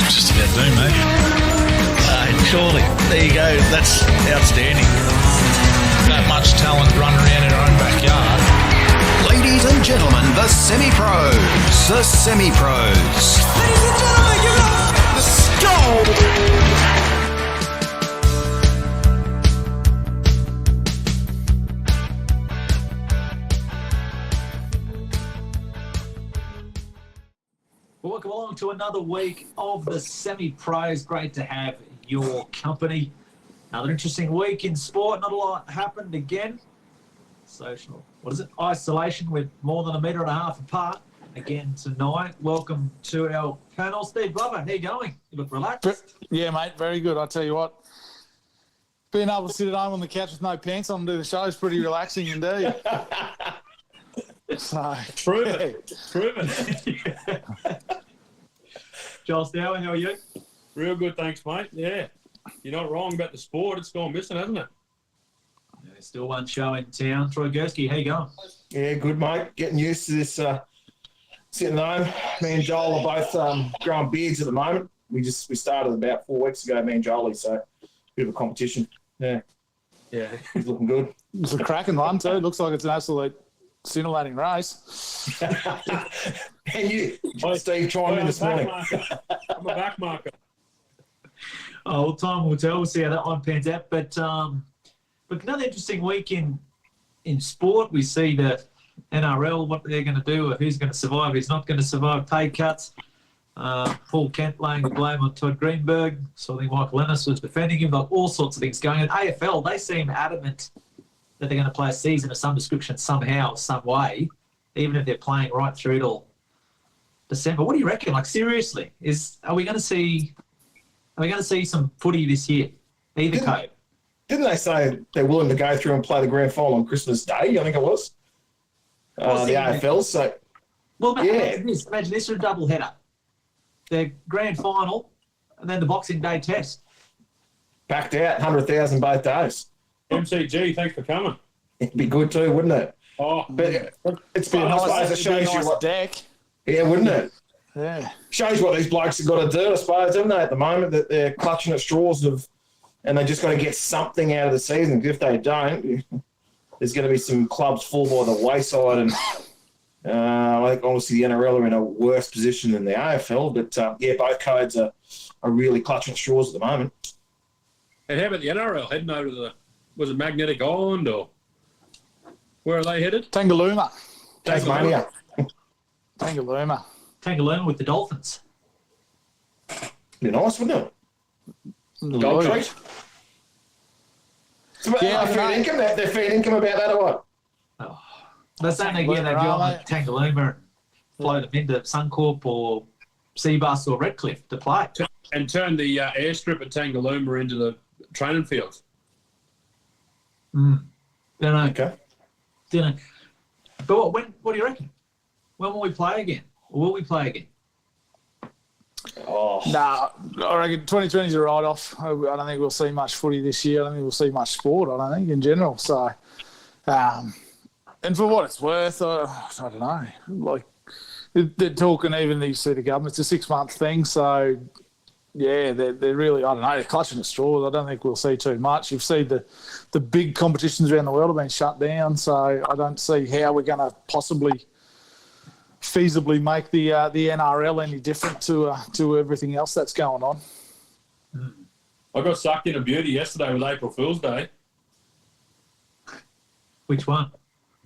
Just about do, mate. Surely. There you go. That's outstanding. That much talent running around in our own backyard. Ladies and gentlemen, the semi-pros. The semi-pros. Ladies and gentlemen, give it up! The Stower. Welcome along to another week of the semi-pros. Great to have your company. Another interesting week in sport. Not a lot happened again. Social, isolation with more than 1.5 meters apart again tonight. Welcome to our panel. Steve Glover, how you going? You look relaxed. Yeah, mate, very good. I tell you what, being able to sit at home on the couch with no pants on and do the show is pretty relaxing indeed. So, Prove it. Joel Stower, how are you? Real good, thanks, mate. Yeah. You're not wrong about the sport. It's gone missing, hasn't it? Yeah, still one show in town. Troy Gurski, how you going? Yeah, good, mate. Getting used to this sitting home. Me and Joel are both growing beards at the moment. We started about 4 weeks ago, me and Jolie, so bit of a competition. Yeah. Yeah. He's looking good. it's a cracking one too. Looks like it's an absolute scintillating race. And you, Steve, chimed in this morning. I'm a back marker. Oh, well, time will tell. We'll see how that one pans out. But another interesting week in sport. We see the NRL, what they're going to do, or who's going to survive, who's not going to survive, pay cuts. Paul Kent laying the blame on Todd Greenberg. So I think Michael Ennis was defending him. Like all sorts of things going on. AFL, they seem adamant that they're going to play a season of some description somehow, some way, even if they're playing right through till December. What do you reckon? Like seriously, are we going to see some footy this year? Either code. Didn't they say they're willing to go through and play the grand final on Christmas Day? I think it was. The AFL. So, well, imagine this for a double header. The grand final and then the Boxing Day test. Backed out, 100,000 both days. MCG, thanks for coming. It'd be good too, wouldn't it? Oh, but it's Be a fun. I suppose nice, it shows you what deck. Yeah, wouldn't it? Yeah. Shows what these blokes have got to do, I suppose, haven't they, at the moment, that they're clutching at straws and they just got to get something out of the season. Because if they don't, there's going to be some clubs fall by the wayside. And I think obviously the NRL are in a worse position than the AFL. But, both codes are really clutching at straws at the moment. And how about the NRL heading over to was it Magnetic Island or where are they headed? Tangalooma. Tasmania. Tangalooma with the Dolphins. Be nice, wouldn't it? Gold Coast. So they're fair income about that or what? Oh, they're saying they'd go on Tangalooma and float them into Suncorp or Seabus or Redcliffe to play. And turn the airstrip at Tangalooma into the training fields. Don't know. Okay. Don't know. But what do you reckon? When will we play again? Or will we play again? Oh. Nah, I reckon 2020 is a write-off. I don't think we'll see much footy this year. I don't think we'll see much sport, I don't think, in general. So, and for what it's worth, I don't know. Like, they're talking even, you see the government, it's a 6-month thing. So, yeah, they're really, I don't know, they're clutching at straws. I don't think we'll see too much. You've seen the big competitions around the world have been shut down. So, I don't see how we're going to possibly feasibly make the NRL any different to everything else that's going on. I got sucked in a beauty yesterday with April Fool's Day. Which one?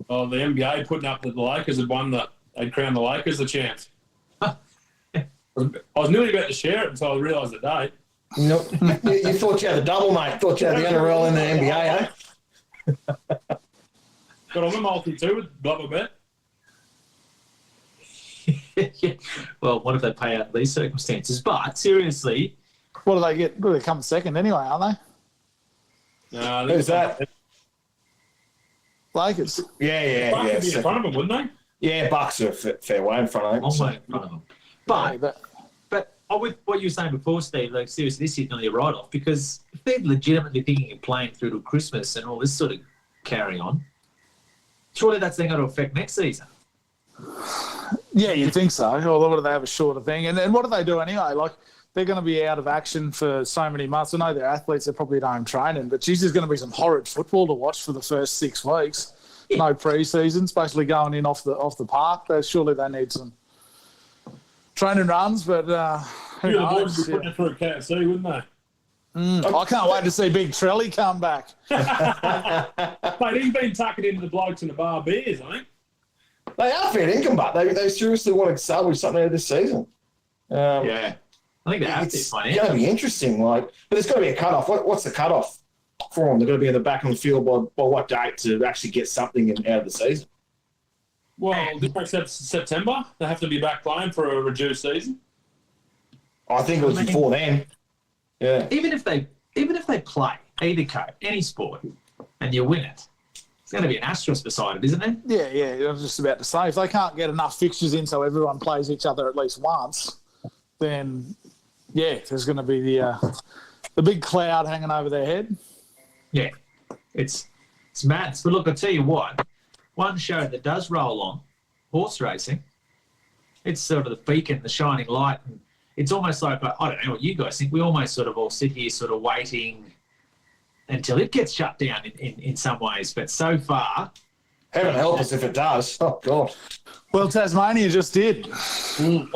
Oh, the NBA putting up that the Lakers had won they'd crowned the Lakers the champs. I was nearly about to share it until I realised the date. No, you thought you had a double, mate. Thought you had the NRL and the NBA, eh? Got on the multi too with Blubber Bet. Yeah. Well, what if they pay out in these circumstances? But seriously, What do they get? Well, they come second anyway, aren't they? No, Who's that? Lakers. Yeah. Bucks would be in front of them, wouldn't they? Yeah, Bucks are fair way in front of them. long way in front of them. But with what you were saying before, Steve, like seriously, this is nearly a write-off because if they're legitimately thinking of playing through to Christmas and all this sort of carry on, surely that's then going to affect next season. Yeah, you'd think so. Although do they have a shorter thing? And then what do they do anyway? Like, they're going to be out of action for so many months. I know they're athletes, they're probably at home training, but geez, there's going to be some horrid football to watch for the first 6 weeks. No pre-season, especially going in off the park. Surely they need some training runs, but who The boys knows? would be putting it through KFC, wouldn't they? I can't wait to see Big Trelly come back. Mate, he's been tucking into the blokes in the bar beers, I think. They are fair income, but they seriously want to salvage something out of this season. Yeah. I think they have to It's financially. going to be interesting. But there's got to be a cut-off. What's the cut-off for them? They're going to be in the back of the field by what date to actually get something out of the season? Well, this makes September. They have to be back playing for a reduced season. I think it was before then. Yeah. Even if they play either any sport, and you win it, it's going to be an asterisk beside it, isn't it? Yeah, I was just about to say, if they can't get enough fixtures in so everyone plays each other at least once, then, yeah, there's going to be the big cloud hanging over their head. Yeah, it's mad. But look, I'll tell you what, one show that does roll on, horse racing, it's sort of the beacon, the shining light. And it's almost like, I don't know what you guys think, we almost sort of all sit here sort of waiting until it gets shut down in some ways. But so far... Heaven help us if it does. Oh, God. Well, Tasmania just did. A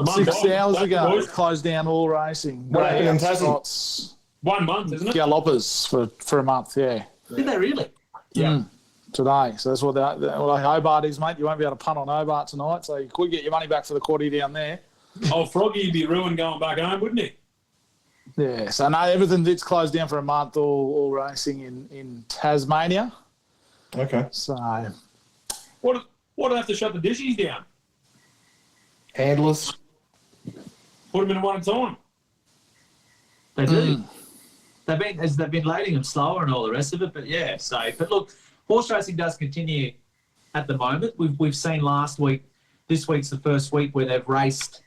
month 6 on. hours Back ago, to boys. closed down all racing. What happened in Tassie? Scots, 1 month, isn't it? Gallopers for a month, yeah. Did they really? Yeah. Today. So that's what Hobart is, mate. You won't be able to punt on Hobart tonight, so you could get your money back for the quarter down there. Oh, Froggy'd be ruined going back home, wouldn't he? Yeah, so no, everything that's closed down for a month, all racing in Tasmania. Okay. So What do they have to shut the dishes down? Handlers. Put them in one at a time. They do. They've been loading them slower and all the rest of it, but yeah. But look, horse racing does continue at the moment. We've seen last week. This week's the first week where they've raced.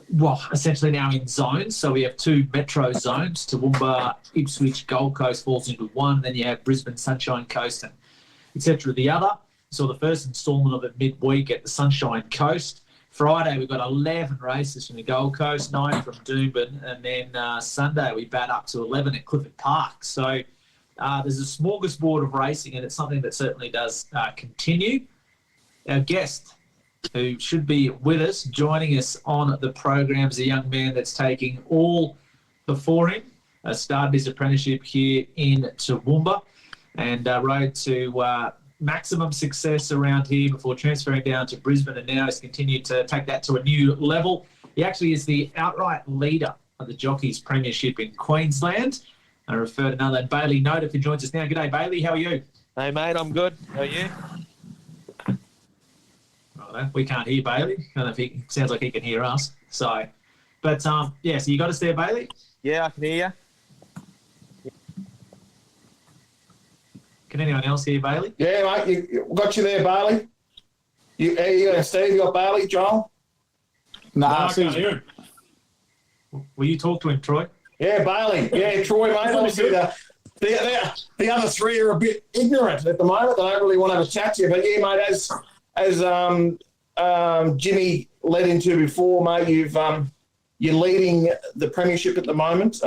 Well, essentially now in zones. So we have 2 metro zones: Toowoomba, Ipswich, Gold Coast falls into one. Then you have Brisbane, Sunshine Coast, and etc. The other. So the first instalment of it midweek at the Sunshine Coast. Friday, we've got 11 races from the Gold Coast, 9 from Doomben, and then Sunday we bat up to 11 at Clifford Park. So there's a smorgasbord of racing, and it's something that certainly does continue. Our guest, who should be with us, joining us on the program, is a young man that's taking all before him. Started his apprenticeship here in Toowoomba and rode to maximum success around here before transferring down to Brisbane, and now has continued to take that to a new level. He actually is the outright leader of the Jockeys Premiership in Queensland. I refer to none other than Bailey Noda, who joins us now. G'day, Bailey. How are you? Hey, mate, I'm good. How are you? Righto. We can't hear Bailey. I don't know if he sounds like he can hear us. So you got us there, Bailey? Yeah, I can hear you. Can anyone else hear Bailey? Yeah, mate. You got you there, Bailey. You got Steve, you got Bailey, Joel? No, nah, I can't hear him. Will you talk to him, Troy? Yeah, Bailey. Yeah, Troy, mate. Obviously, the other 3 are a bit ignorant at the moment. They don't really want to have a chat to you. But yeah, mate, as Jimmy led into before, mate, you're leading the premiership at the moment.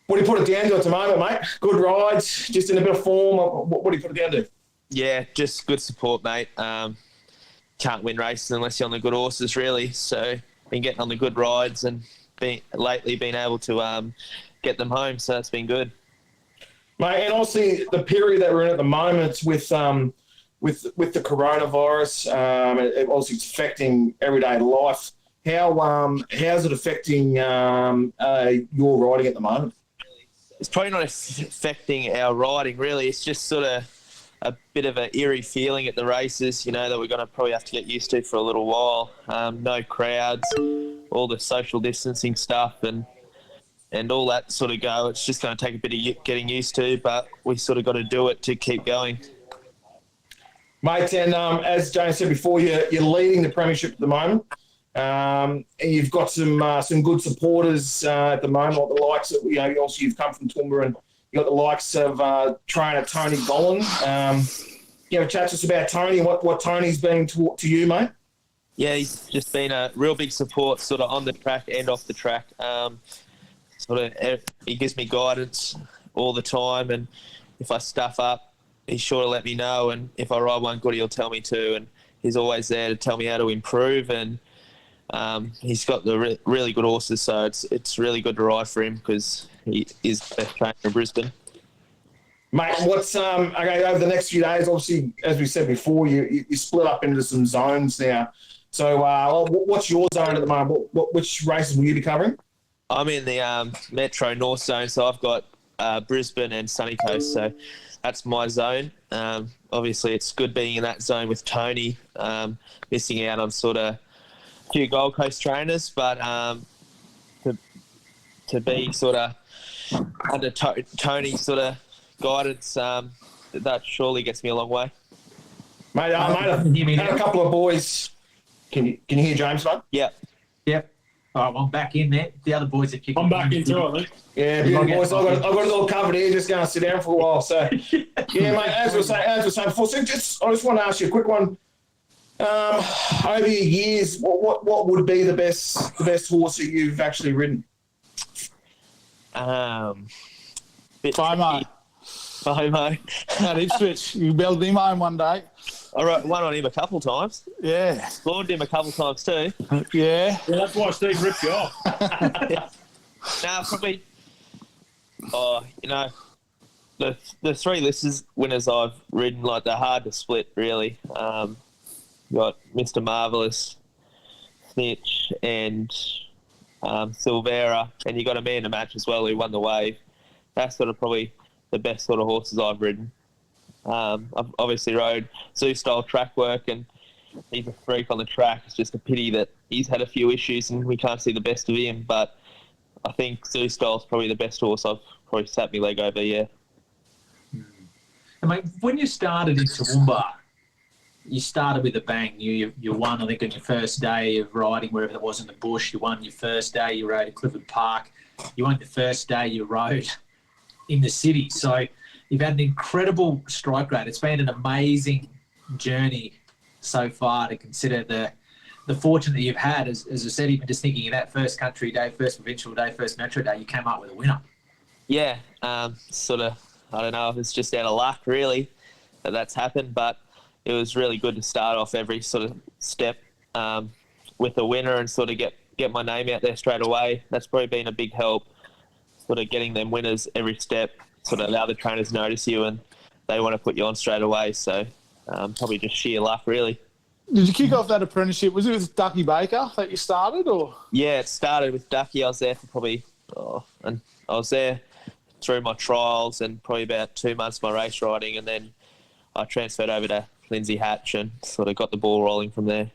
What do you put it down to at the moment, mate? Good rides, just in a bit of form. What do you put it down to? Yeah, just good support, mate. Can't win races unless you're on the good horses, really. So been getting on the good rides and lately been able to get them home. So it's been good. Mate, and obviously the period that we're in at the moment with the coronavirus, it obviously it's affecting everyday life. How's it affecting your riding at the moment? It's probably not affecting our riding, really. It's just sort of a bit of an eerie feeling at the races, that we're going to probably have to get used to for a little while. No crowds, all the social distancing stuff and all that sort of go. It's just going to take a bit of getting used to, but we sort of got to do it to keep going. Mate, and as James said before, you're leading the premiership at the moment. And you've got some good supporters at the moment, like the likes of, obviously you've come from Toowoomba and you've got the likes of trainer Tony Gollan. Chat to us about Tony, what Tony's been to you, mate? Yeah, he's just been a real big support, sort of on the track and off the track. He gives me guidance all the time, and if I stuff up, he's sure to let me know. And if I ride one good, he'll tell me to. And he's always there to tell me how to improve. And he's got the really good horses, so it's really good to ride for him because he is the best trainer in Brisbane. Mate, what's okay over the next few days? Obviously, as we said before, you split up into some zones now. So, what's your zone at the moment? Which races will you be covering? I'm in the Metro North zone, so I've got Brisbane and Sunny Coast, so that's my zone. Obviously, it's good being in that zone with Tony, missing out on sort of a few Gold Coast trainers, but to be sort of under Tony's sort of guidance, that surely gets me a long way. Mate, I've had a couple of boys. Can you hear James, mate? Yeah. Yep. All right, well, I'm back in there. The other boys are kicking. I'm back in too, I think. Yeah, boys, I've got it all covered here. Just going to sit down for a while. So, yeah, mate. As we were saying before, so I just want to ask you a quick one. Over your years, what would be the best horse that you've actually ridden? FOMO. At Ipswich. You build him home one day. I wrote one on him a couple times. Yeah. Launched him a couple times too. Yeah. Yeah, that's why Steve ripped you off. Nah, probably. Oh, the three listers winners I've ridden, like they're hard to split really. Got Mr. Marvellous, Snitch, and Silvera, and you got a man in a match as well who won the wave. That's sort of probably the best sort of horses I've ridden. I've obviously rode Zoo style track work, and he's a freak on the track. It's just a pity that he's had a few issues and we can't see the best of him. But I think Zoo style is probably the best horse I've probably sat my leg over. Yeah. And mate, when you started in Toowoomba, you started with a bang. You won, I think, on your first day of riding wherever it was in the bush. You won your first day. You rode at Clifford Park. You won the first day you rode in the city. So you've had an incredible strike rate. It's been an amazing journey so far to consider the fortune that you've had. As I said, even just thinking of that first country day, first provincial day, first metro day, you came up with a winner. Yeah, sort of, I don't know if it's just out of luck really that's happened, but it was really good to start off every sort of step with a winner and sort of get my name out there straight away. That's probably been a big help, sort of getting them winners every step, sort of allow the trainers notice you and they want to put you on straight away. So probably just sheer luck, really. Did you kick off that apprenticeship? Was it with Ducky Baker that you started, or? Yeah, it started with Ducky. I was there for probably, and I was there through my trials and probably about 2 months my race riding, and then I transferred over to Lindsay Hatch and sort of got the ball rolling from there.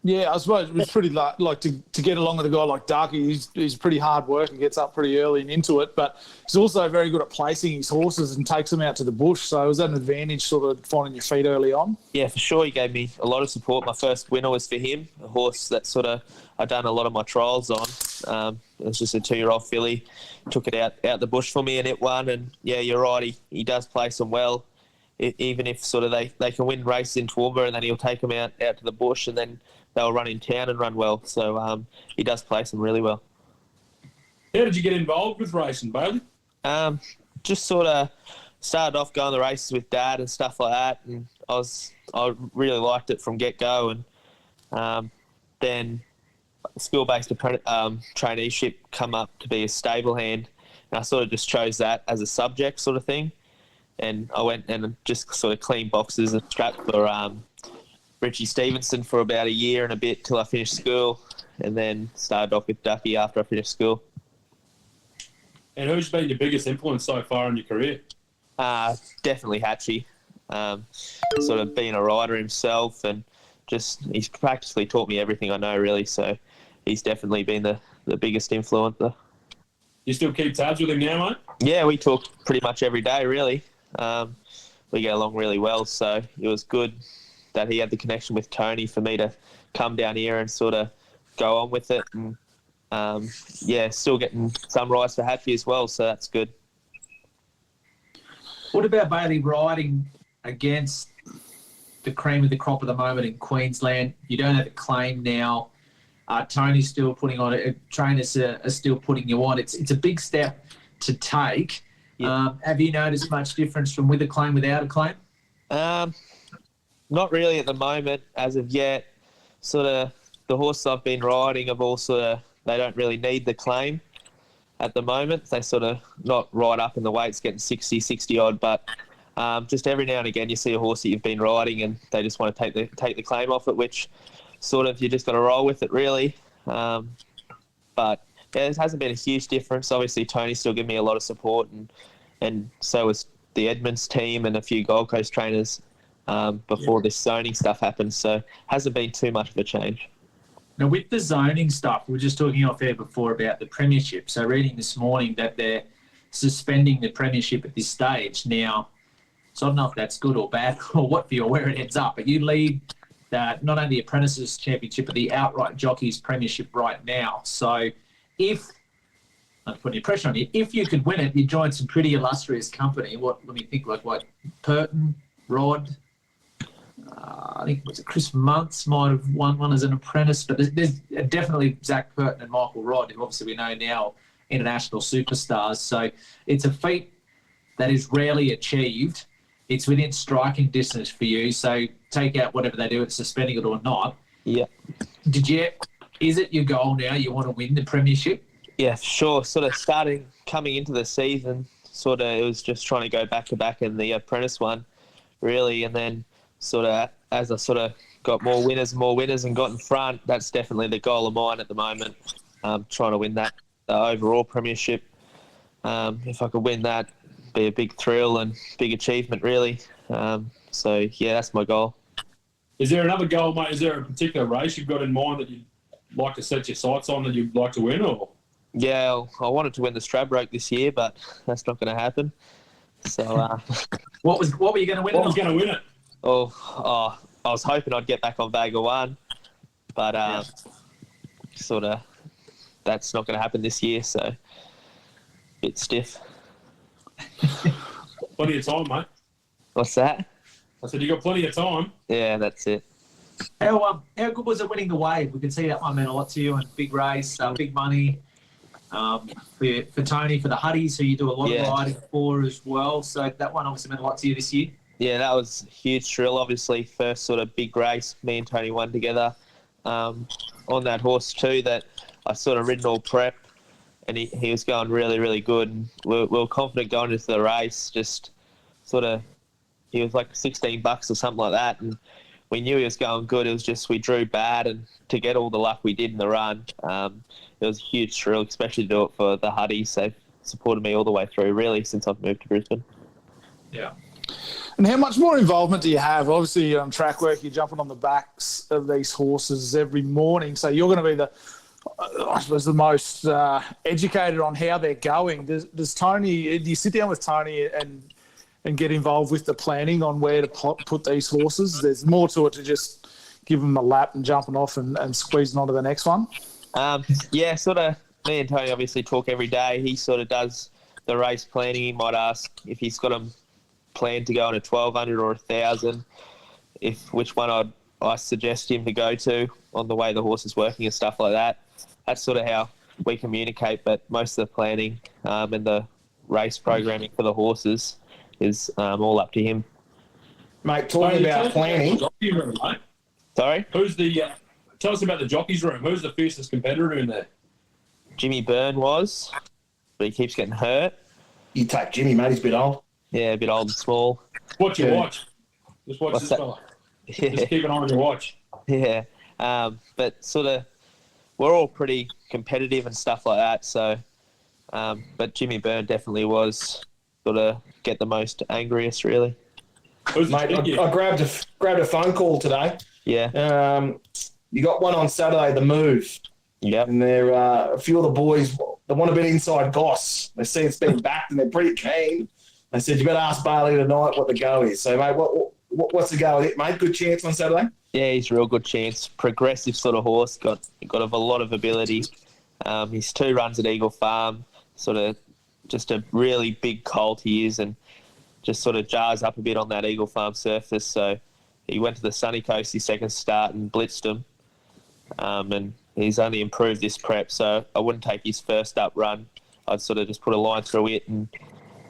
Yeah, I suppose it was pretty like to get along with a guy like Ducky. He's pretty hard work and gets up pretty early and into it, but he's also very good at placing his horses and takes them out to the bush. So was that an advantage, sort of finding your feet early on? Yeah, for sure. He gave me a lot of support. My first winner was for him, a horse that sort of I'd done a lot of my trials on. It was just a 2-year-old filly. Took it out the bush for me and it won. And yeah, you're right. He does place them well. Even if sort of they can win races in Toowoomba and then he'll take them out to the bush and then they'll run in town and run well. So he does place them really well. How did you get involved with racing, Bailey? Just sort of started off going to races with Dad and stuff like that, and I really liked it from get-go. And then skill-based traineeship come up to be a stable hand, and I sort of just chose that as a subject sort of thing. And I went and just sort of cleaned boxes and strapped for Richie Stevenson for about a year and a bit till I finished school, and then started off with Ducky after I finished school. And who's been your biggest influence so far in your career? Definitely Hatchie. Sort of being a rider himself, and just he's practically taught me everything I know really, so he's definitely been the biggest influencer. You still keep tabs with him now, mate? Yeah, we talk pretty much every day really. We get along really well, so it was good that he had the connection with Tony for me to come down here and sort of go on with it. And still getting some rides for Hatchie as well, so that's good. What about Bailey riding against the cream of the crop at the moment in Queensland. You don't have a claim now. Tony's still putting on it. Trainers are still putting you on. It's a big step to take. Yeah. Have you noticed much difference from with a claim, without a claim? Not really at the moment as of yet. Sort of the horses I've been riding have all they don't really need the claim at the moment. They sort of not right up in the weights, getting 60 odd, but just every now and again you see a horse that you've been riding and they just want to take the claim off it, which sort of you just got to roll with it really. But yeah, there hasn't been a huge difference. Obviously Tony's still giving me a lot of support, and so is the Edmonds team and a few Gold Coast trainers before this zoning stuff happened. So hasn't been too much of a change. Now, with the zoning stuff, we were just talking off air before about the premiership. So reading this morning that they're suspending the premiership at this stage. Now, so I don't know if that's good or bad or what for you or where it ends up, but you lead that not only the Apprentices Championship, but the outright Jockeys Premiership right now. So if, I'm putting pressure on you, if you could win it, you join some pretty illustrious company. Let me think, like what, Purton, Rod, I think it was Chris Muntz might have won one as an apprentice, but there's definitely Zach Purton and Michael Rod, who obviously we know now international superstars. So it's a feat that is rarely achieved. It's within striking distance for you. So take out whatever they do, it's suspending it or not. Yeah. Is it your goal now? You want to win the premiership? Yeah, sure. Sort of coming into the season, sort of it was just trying to go back to back in the apprentice one, really, and then sort of as I sort of got more winners and got in front, that's definitely the goal of mine at the moment. Trying to win that overall premiership. If I could win that, be a big thrill and big achievement, really. So yeah, that's my goal. Is there another goal, mate? Is there a particular race you've got in mind that you'd like to set your sights on that you'd like to win, or? Yeah, I wanted to win the Stradbroke this year, but that's not going to happen. So what were you going to win? What was going to win it? Oh, I was hoping I'd get back on Vega 1, but sort of that's not going to happen this year, so a bit stiff. Plenty of time, mate. What's that? I said you got plenty of time. Yeah, that's it. How good was it winning the Wave? We can see that one meant a lot to you, and big race, big money for Tony, for the Huddies, who you do a lot of riding for as well. So that one obviously meant a lot to you this year. Yeah, that was a huge thrill. Obviously, first sort of big race me and Tony won together on that horse too, that I sort of ridden all prep, and he was going really, really good. And we were confident going into the race, just sort of, he was like $16 or something like that, and we knew he was going good. It was just we drew bad, and to get all the luck we did in the run, it was a huge thrill, especially to do it for the Huddies. They've supported me all the way through, really, since I've moved to Brisbane. Yeah. And how much more involvement do you have? Obviously, on track work, you're jumping on the backs of these horses every morning. So you're going to be the most educated on how they're going. Do you sit down with Tony and get involved with the planning on where to put these horses? There's more to it to just give them a lap and jumping off and squeezing onto the next one. Yeah, sort of. Me and Tony obviously talk every day. He sort of does the race planning. He might ask if he's got them planned to go on a 1,200 or 1,000, which one I suggest him to go to on the way the horse is working and stuff like that. That's sort of how we communicate, but most of the planning and the race programming for the horses is all up to him. Mate, talking about planning. Sorry? Tell us about the jockeys room. Who's the fiercest competitor in there? Jimmy Byrne was, but he keeps getting hurt. You take Jimmy, mate. He's a bit old. Yeah, a bit old and small. What you watch? Just watch this fella. Yeah. Just keep an eye on your watch. Yeah, but sort of we're all pretty competitive and stuff like that. So, but Jimmy Byrne definitely was sort of get the most angriest, really. Mate, I grabbed a phone call today. Yeah. You got one on Saturday, The Move. Yep. And there a few of the boys, they want a bit inside goss. They see it's been backed and they're pretty keen. They said, you better ask Bailey tonight what the go is. So, mate, what's the go with it, mate? Good chance on Saturday? Yeah, he's a real good chance. Progressive sort of horse, got a lot of ability. He's 2 runs at Eagle Farm, sort of just a really big colt he is, and just sort of jars up a bit on that Eagle Farm surface. So he went to the sunny coast his second start and blitzed him. And he's only improved this prep, so I wouldn't take his first up run. I'd sort of just put a line through it, and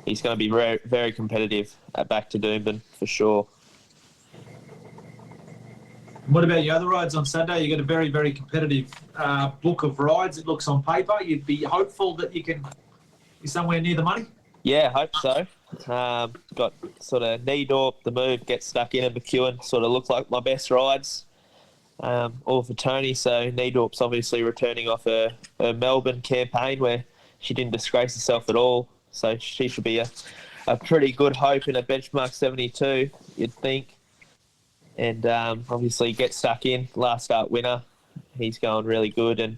he's going to be very, very competitive at back to Toowoomba for sure. What about your other rides on Saturday? You got a very, very competitive book of rides. It looks on paper. You'd be hopeful that you can be somewhere near the money. Yeah, I hope so. Got sort of Needorp, the move, Get Stuck In, and McEwen sort of look like my best rides. All for Tony. So Needorp's obviously returning off her Melbourne campaign where she didn't disgrace herself at all. So she should be a pretty good hope in a benchmark 72, you'd think. And obviously Get Stuck In, last start winner. He's going really good. And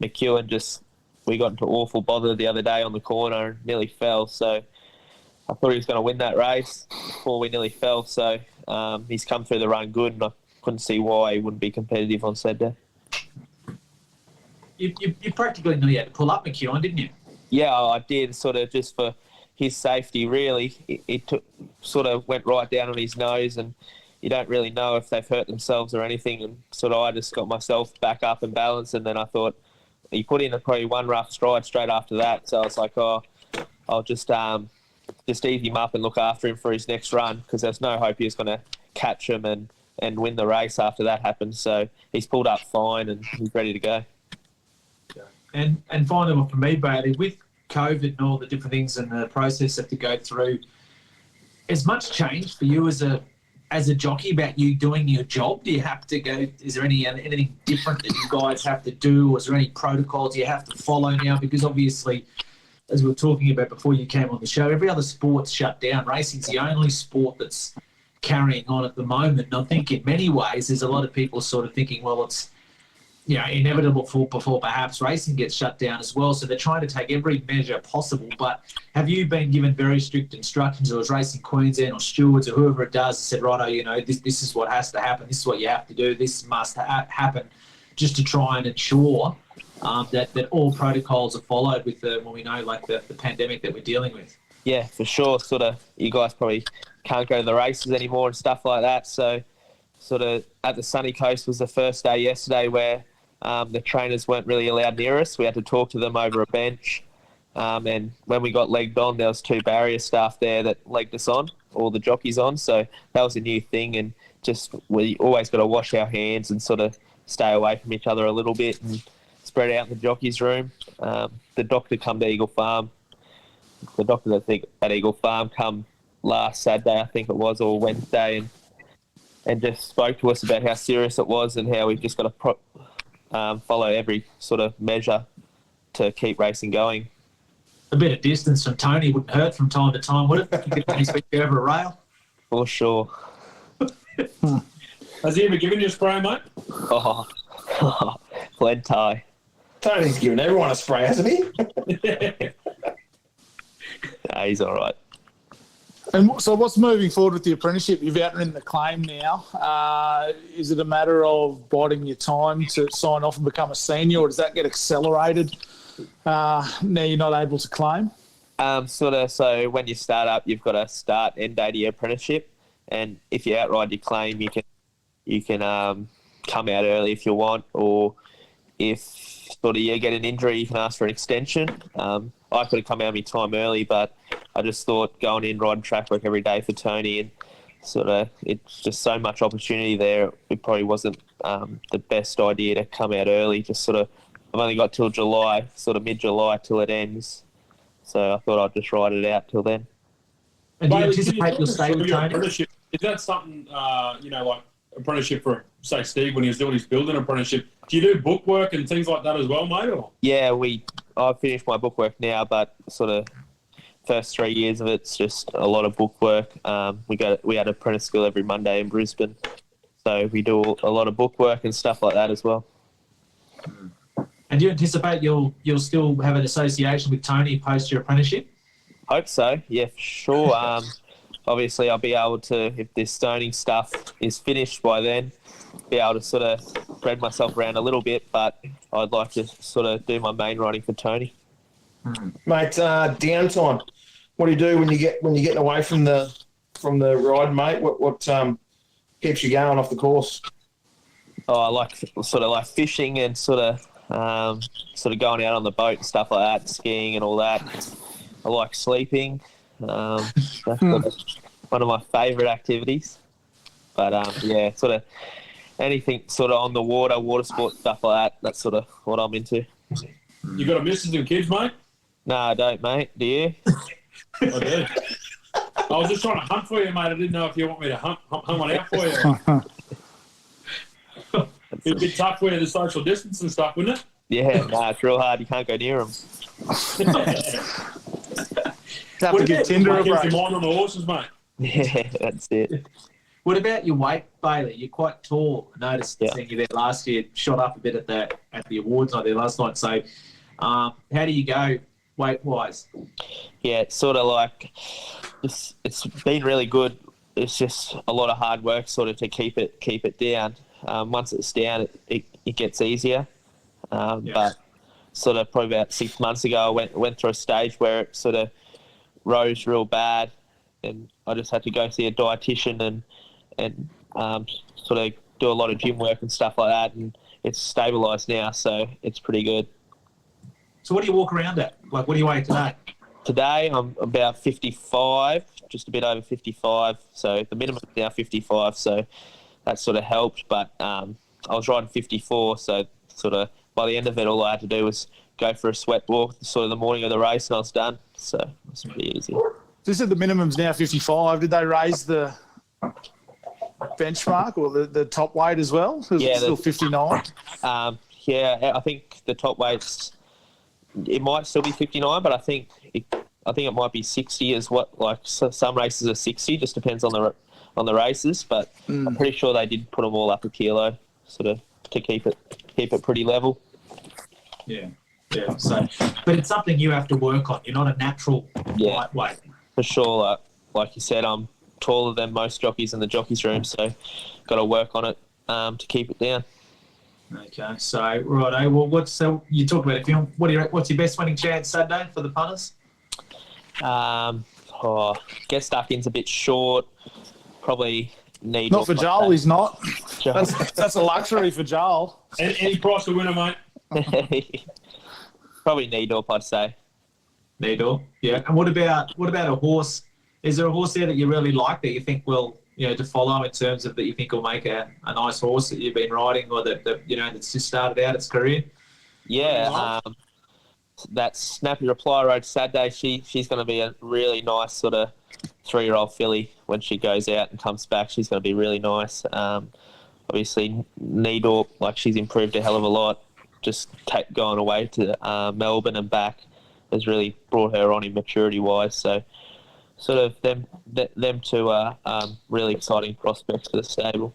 McEwen we got into awful bother the other day on the corner and nearly fell. So I thought he was going to win that race before we nearly fell. So he's come through the run good, and I couldn't see why he wouldn't be competitive on Saturday. You practically nearly had to pull up McEwen, didn't you? Yeah, I did, sort of just for his safety, really. It sort of went right down on his nose, and you don't really know if they've hurt themselves or anything. And sort of I just got myself back up and balanced, and then I thought he put in probably one rough stride straight after that. So I was like, I'll just ease him up and look after him for his next run, because there's no hope he was going to catch him and win the race after that happened. So he's pulled up fine and he's ready to go. And finally, for me, Bailey, with COVID and all the different things and the process have to go through, has much changed for you as a jockey about you doing your job? Do you have to go? Is there anything different that you guys have to do? Or is there any protocols you have to follow now? Because obviously, as we were talking about before you came on the show, every other sport's shut down. Racing's the only sport that's carrying on at the moment. And I think in many ways, there's a lot of people sort of thinking, well, it's inevitable before perhaps racing gets shut down as well. So they're trying to take every measure possible. But have you been given very strict instructions, or is Racing Queensland or stewards or whoever it does said, righto, this is what has to happen, this is what you have to do, this must happen, just to try and ensure that all protocols are followed with the pandemic that we're dealing with? Yeah, for sure. Sort of, you guys probably can't go to the races anymore and stuff like that. So sort of at the sunny coast was the first day yesterday where the trainers weren't really allowed near us. We had to talk to them over a bench. And when we got legged on, there was 2 barrier staff there that legged us on, all the jockeys on. So that was a new thing. And just we always got to wash our hands and sort of stay away from each other a little bit and spread out in the jockeys' room. The doctor come to Eagle Farm. The doctor at Eagle Farm come last Saturday, I think it was, or Wednesday, and just spoke to us about how serious it was and how we've just got to follow every sort of measure to keep racing going. A bit of distance from Tony wouldn't hurt from time to time, would it? You could speak over a rail. For sure. Has he ever given you a spray, mate? Oh, plenty. Tony's given everyone a spray, hasn't he? Nah, he's all right. And so what's moving forward with the apprenticeship? You've outrun the claim now. Is it a matter of biding your time to sign off and become a senior, or does that get accelerated now you're not able to claim? So when you start up, you've got to start end date of your apprenticeship, and if you outride your claim, you can come out early if you want, or if sort of you get an injury, you can ask for an extension. I could have come out of my time early, but I just thought going in, riding track work every day for Tony, and sort of it's just so much opportunity there. It probably wasn't the best idea to come out early. Just sort of, I've only got till July, sort of mid-July till it ends. So I thought I'd just ride it out till then. And do you anticipate you'll stay with Tony? Apprenticeship, is that something, like apprenticeship for, say, Steve, when he was doing his building apprenticeship? Do you do bookwork and things like that as well, mate? Or? Yeah, I've finished my bookwork now, but sort of first 3 years of it's just a lot of bookwork. We had apprentice school every Monday in Brisbane, so we do a lot of bookwork and stuff like that as well. And do you anticipate you'll still have an association with Tony post your apprenticeship? Hope so, yeah, for sure. Obviously, I'll be able to, if this stoning stuff is finished by then, be able to sort of spread myself around a little bit, but I'd like to sort of do my main riding for Tony. Mate, downtime. What do you do when you're getting away from the ride, mate? What keeps you going off the course? Oh, I like sort of like fishing and sort of going out on the boat and stuff like that, skiing and all that. I like sleeping. That's sort of one of my favourite activities. But yeah, sort of anything sort of on the water sport stuff like that. That's sort of what I'm into. You got a missus and kids, mate? No, I don't, mate. Do you? I do. I was just trying to hunt for you, mate. I didn't know if you want me to hunt one out for you. It'd be tough for you, the social distance and stuff, wouldn't it? Yeah, no, it's real hard. You can't go near them. Have to give Tinder a Keep break. your mind on the horses, mate. Yeah, that's it. What about your weight, Bailey? You're quite tall. I noticed Yeah. seeing you there last year, shot up a bit at the awards night there last night. So, how do you go weight-wise? Yeah, it's sort of like it's been really good. It's just a lot of hard work sort of to keep it down. Once it's down, it gets easier. But sort of probably about 6 months ago, I went through a stage where it sort of rose real bad, and I just had to go see a dietitian and sort of do a lot of gym work and stuff like that, and it's stabilised now, so it's pretty good. So what do you walk around at? Like, what do you weigh today? Today I'm about 55, just a bit over 55, so the minimum is now 55, so that sort of helped, but I was riding 54, so sort of by the end of it, all I had to do was go for a sweat walk sort of the morning of the race, and I was done, so it was pretty easy. You said the minimum's now 55. Did they raise the benchmark or the top weight as well? Is it still 59? Yeah, I think the top weight's, it might still be 59, but I think it might be 60 is what, like, so some races are 60, just depends on the races, but I'm pretty sure they did put them all up a kilo, sort of to keep it pretty level. Yeah. So, but it's something you have to work on. You're not a natural lightweight. For sure, like you said, I'm taller than most jockeys in the jockeys room, so got to work on it to keep it down. Okay, so righto. Well, you talk about a film. What's your best winning chance Saturday for the punters? Get stuck in's a bit short. Probably need. Not for Joel, he's not. Joel. That's a luxury for Joel. Any price to winner, mate? Probably Needorp, I'd say. Needle, yeah. And what about a horse? Is there a horse there that you really like that you think will, to follow in terms of that you think will make a nice horse that you've been riding or that that's just started out its career? Yeah, that Snappy Reply Road Saturday, she's going to be a really nice sort of 3-year-old filly when she goes out and comes back. She's going to be really nice. Obviously, Needorp, like, she's improved a hell of a lot. Just going away to Melbourne and back has really brought her on in maturity-wise. So, sort of them two are really exciting prospects for the stable.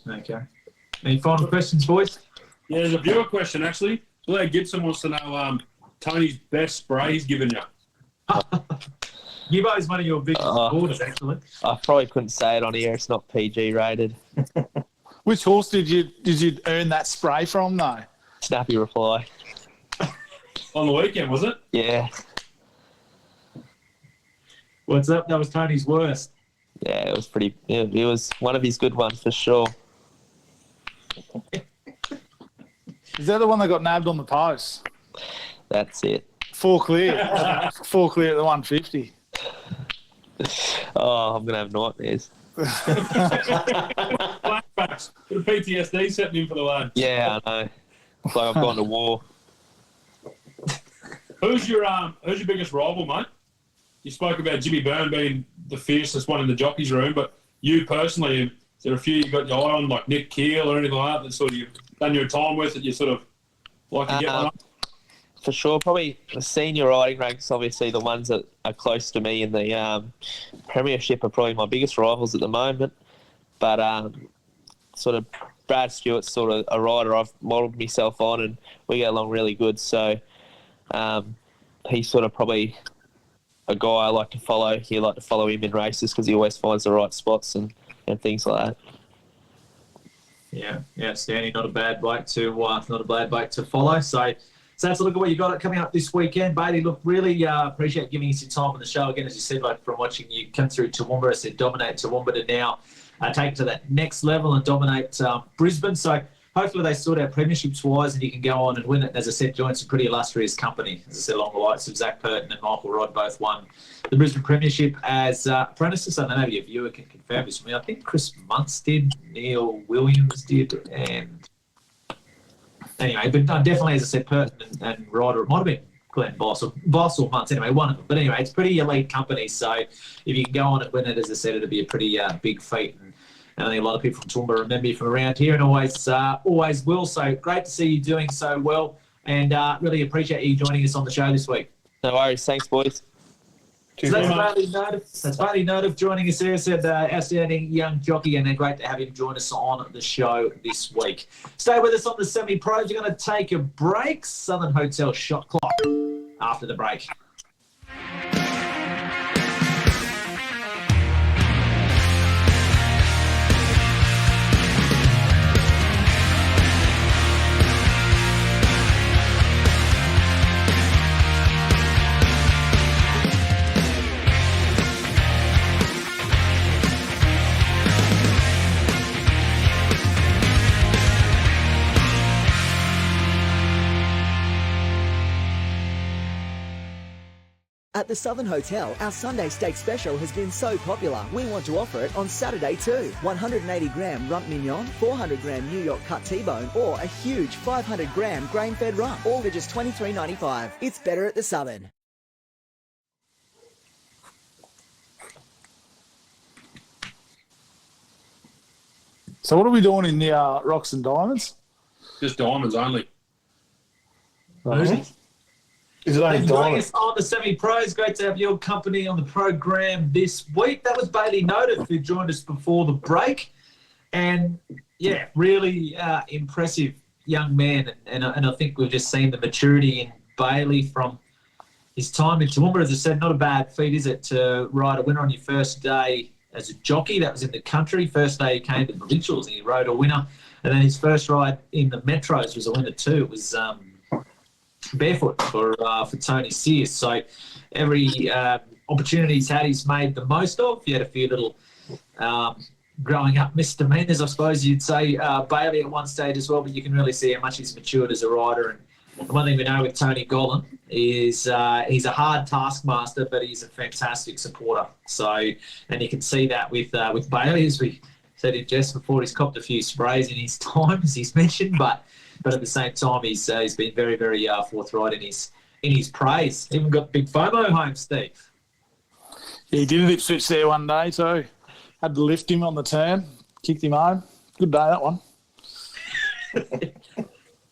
Okay. Any final questions, boys? Yeah, there's a viewer question, actually. Blair Gibson wants to know Tony's best spray he's given you. Gibbo's one of your biggest supporters, actually. I probably couldn't say it on here. It's not PG rated. Which horse did you earn that spray from, though? Snappy Reply. On the weekend, was it? Yeah. What's up? That was Tony's worst. Yeah, it was pretty. Yeah, it was one of his good ones for sure. Is that the one that got nabbed on the post? That's it. 4 clear. 4 clear at the 150. Oh, I'm gonna have nightmares. Flashbacks. Bit of PTSD setting in for the lad. Yeah, I know. It's like I've gone to war. Who's your biggest rival, mate? You spoke about Jimmy Byrne being the fiercest one in the jockeys room, but you personally, is there a few you got your eye on, like Nick Keel or anything like that sort of you've done your time with that you sort of like to get one up? For sure, probably the senior riding ranks, obviously the ones that are close to me in the premiership are probably my biggest rivals at the moment. But sort of Brad Stewart's sort of a rider I've modelled myself on, and we get along really good. So he's sort of probably a guy I like to follow. You like to follow him in races because he always finds the right spots and things like that. Yeah, outstanding. Not a bad bloke to follow. So that's a look at what you got coming up this weekend, Bailey. Look, really appreciate giving us your time on the show again. As you said, like from watching you come through Toowoomba, I said dominate Toowoomba to now take it to that next level and dominate Brisbane. So hopefully they sort out premierships wise and you can go on and win it. As I said, join some pretty illustrious company. As I said, along the likes of Zach Purton and Michael Rod both won the Brisbane Premiership as apprentices. I don't know if your viewer can confirm this for me. I think Chris Muntz did, Neil Williams did, and anyway, but definitely, as I said, Purton and Ryder, it might have been Glenn Boss or Muntz, anyway, one of them. But anyway, it's pretty elite company, so if you can go on and win it, as I said, it'll be a pretty big feat. And I think a lot of people from Toowoomba remember you from around here and always will. So great to see you doing so well, and really appreciate you joining us on the show this week. No worries. Thanks, boys. So that's Bailey Notive joining us here. Said outstanding young jockey, and great to have him join us on the show this week. Stay with us on the Semi-Pros. We're going to take a break. Southern Hotel shot clock after the break. At the Southern Hotel, our Sunday steak special has been so popular, we want to offer it on Saturday too. 180-gram rump mignon, 400-gram New York cut T-bone, or a huge 500-gram grain-fed rump, all for just $23.95. It's better at the Southern. So what are we doing in the Rocks and Diamonds? Just diamonds only. Right. Is it only Thanks for joining diamonds? us on the Semi-Pros. Great to have your company on the program this week. That was Bailey Notive, who joined us before the break. And, yeah, really impressive young man. And I think we've just seen the maturity in Bailey from his time in Toowoomba. As I said, not a bad feat, is it, to ride a winner on your first day as a jockey. That was in the country. First day he came to provincials and he rode a winner. And then his first ride in the Metros was a winner too. It was barefoot for Tony Sears. So every opportunity he's had, he's made the most of. He had a few little growing up misdemeanors, I suppose you'd say, Bailey at one stage as well, but you can really see how much he's matured as a rider. And the one thing we know with Tony Gollan is he's a hard taskmaster, but he's a fantastic supporter. So, and you can see that with Bailey, as we said in jest before, he's copped a few sprays in his time, as he's mentioned, but at the same time, he's been very, very forthright in his praise. Even got big FOMO home, Steve. Yeah, he did an Ipswich there one day too. Had to lift him on the turn, kicked him home. Good day, that one.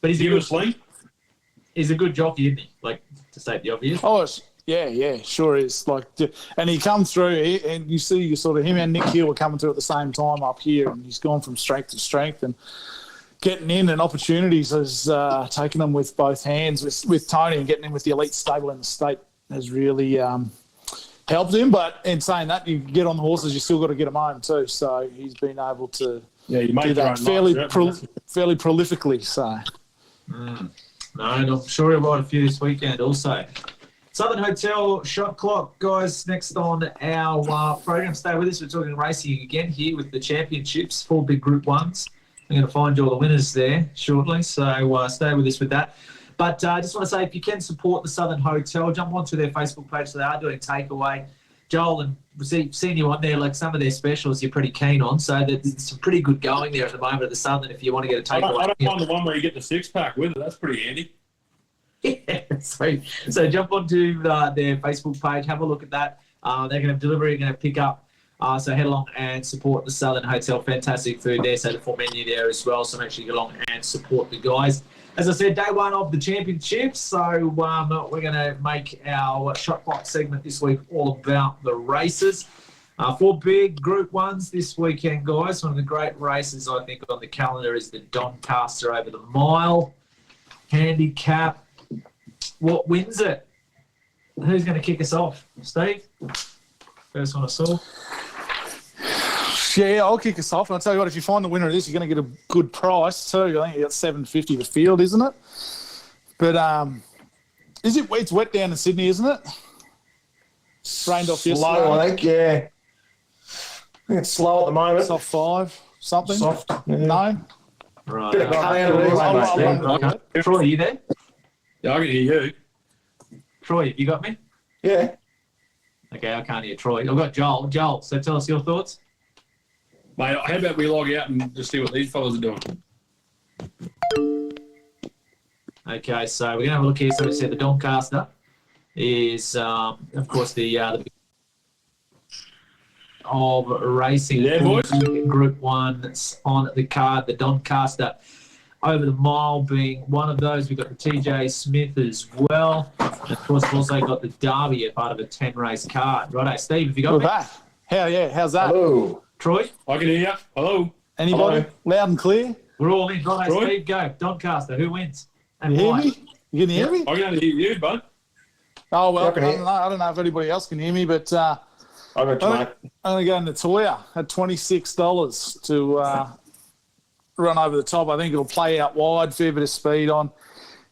But he's a good jockey, isn't he? Like, to state the obvious. Oh, yeah, sure is. Like, and he come through, and you see sort of him and Nick Hill were coming through at the same time up here, and he's gone from strength to strength, and getting in and opportunities has taken them with both hands. With Tony and getting in with the elite stable in the state has really helped him. But in saying that, you get on the horses, you still got to get them home too. So he's been able to do that fairly prolifically. So. No, and I'm sure he'll ride a few this weekend also. Southern Hotel shot clock, guys. Next on our program, stay with us. We're talking racing again here with the championships, 4 big Group 1s. I'm going to find you all the winners there shortly, so stay with us with that. But I just want to say, if you can support the Southern Hotel, jump onto their Facebook page. So they are doing takeaway. Joel, and we've seen you on there, like some of their specials you're pretty keen on. So there's some pretty good going there at the moment at the Southern if you want to get a takeaway. I don't mind the one where you get the 6-pack with it. That's pretty handy. Yeah, so jump onto their Facebook page, have a look at that. They're going to have delivery, going to pick up. So head along and support the Southern Hotel. Fantastic food there. So the full menu there as well. So make sure you get along and support the guys. As I said, day one of the championships. So we're going to make our shot clock segment this week all about the races. 4 big Group 1s this weekend, guys. One of the great races, I think, on the calendar is the Doncaster over the mile. Handicap. What wins it? Who's going to kick us off? Steve? First one I saw. Yeah, I'll kick us off. And I'll tell you what, if you find the winner of this, you're going to get a good price too. I think you got $7.50 the field, isn't it? But it's wet down in Sydney, isn't it? Rained off yesterday. Slow, I think, yeah. think it's slow at the moment. Soft 5, something? Soft. Yeah. No? Right. Bit of got down to it anyway, mate. Okay. Troy, you there? Yeah, I can hear you. Troy, you got me? Yeah. Okay, I can't hear Troy. I've got Joel. Joel, so tell us your thoughts. Mate, how about we log out and just see what these fellas are doing? Okay, so we're going to have a look here. So we said the Doncaster is, of course, the of racing. Yeah, boys. Group 1 on the card. The Doncaster over the mile being one of those. We've got the TJ Smith as well. And of course, we've also got the Derby as part of a 10-race card. Righto, Steve, have you got Look me? at that. How's that? Hello. Troy? I can hear you. Hello. Anybody? Hello. Loud and clear? We're all in. Righto, Troy? Steve, go. Doncaster, who wins? And You hear why? me? You can hear me? I can only hear you, bud. Oh, well, I I can hear don't know if anybody else can hear me, but I got you, mate. I'm going to go in the Toya at $26 to run over the top. I think it'll play out wide, fair bit of speed on,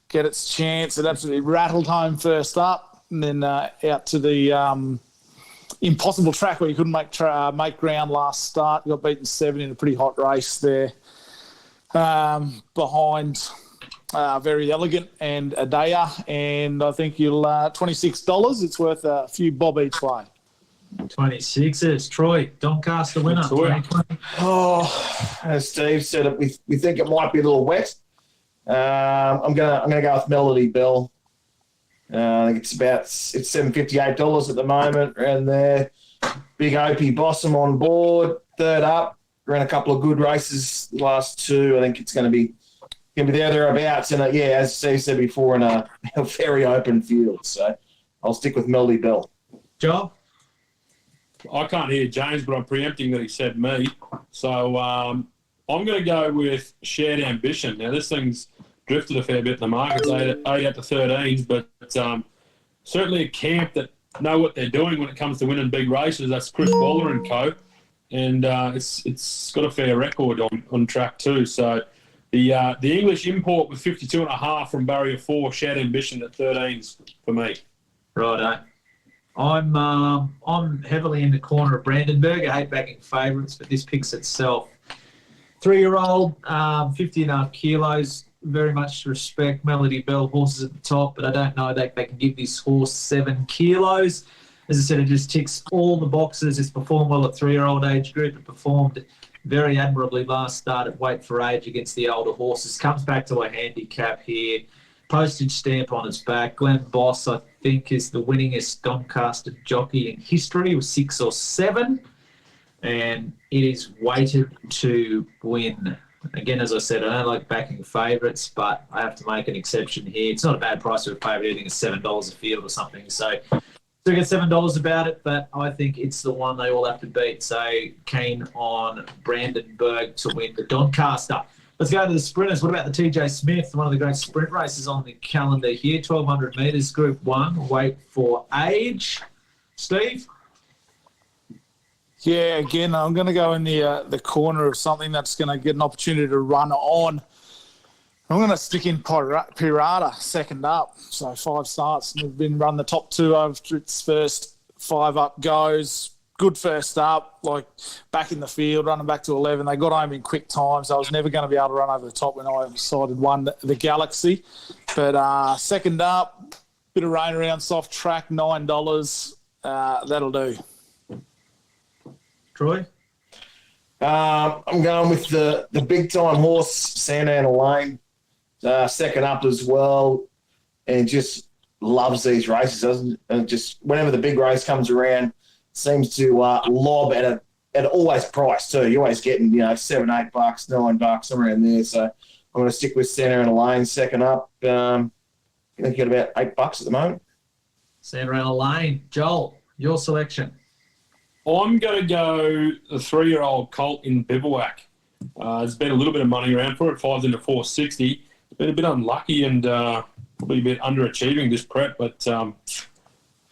get its chance. It absolutely rattled home first up, and then out to the impossible track where you couldn't make ground last start. Got beaten 7 in a pretty hot race there behind Very Elegant and Adaya, and I think you'll $26. It's worth a few bob each way. 26ers. Troy, Doncaster winner. Troy. 2020. Oh, as Steve said, we think it might be a little wet. I'm gonna go with Melody Bell. I think it's $758 at the moment, and there. Big Opie Bossum on board, third up. Ran a couple of good races the last 2. I think it's going to be thereabouts. And as Steve said before, in a very open field. So I'll stick with Melody Bell. Joel? I can't hear James, but I'm preempting that he said me. So I'm going to go with Shared Ambition. Now, this thing's drifted a fair bit in the market. It's 8 out to 13s, but certainly a camp that know what they're doing when it comes to winning big races. That's Chris Waller and co. And it's got a fair record on track too. So the English import with 52.5 from barrier 4, Shared Ambition at 13s for me. Righto. I'm heavily in the corner of Brandenburg. I hate backing favourites, but this picks itself. 3-year-old, 50.5 kilos. Very much respect Melody Bell, horses at the top, but I don't know that they can give this horse 7 kilos. As I said, it just ticks all the boxes. It's performed well at 3-year-old age group. It performed very admirably last start at weight for age against the older horses. Comes back to a handicap here. Postage stamp on its back. Glenn Boss, I think, is the winningest Doncaster jockey in history with 6 or 7. And it is weighted to win. Again, as I said, I don't like backing favourites, but I have to make an exception here. It's not a bad price for a favourite. I think it's $7 a field or something. So get $7 about it, but I think it's the one they all have to beat. So keen on Brandenburg to win the Doncaster. Let's go to the sprinters. What about the TJ Smith, one of the great sprint races on the calendar here? 1,200 metres, Group 1, weight for age. Steve? Yeah, again, I'm going to go in the corner of something that's going to get an opportunity to run on. I'm going to stick in Pirata, second up. So 5 starts. And we've been run the top 2 over its first 5 up goes. Good first up, like back in the field, running back to 11. They got home in quick time, so I was never going to be able to run over the top when I decided won the Galaxy. But second up, bit of rain around, soft track, $9. That'll do. Troy? I'm going with the big time horse, Santana Lane, second up as well, and just loves these races, doesn't it? And just whenever the big race comes around, seems to lob at always price too. You're always getting $7, $8, $9 somewhere in there. So I'm going to stick with Santana Lane, second up. I think you got about $8 at the moment. Santana Lane. Joel, your selection. I'm going to go the 3-year-old colt in Bivouac. There's been a little bit of money around for it, 5 into 460. It's been a bit unlucky and probably a bit underachieving this prep, but I'm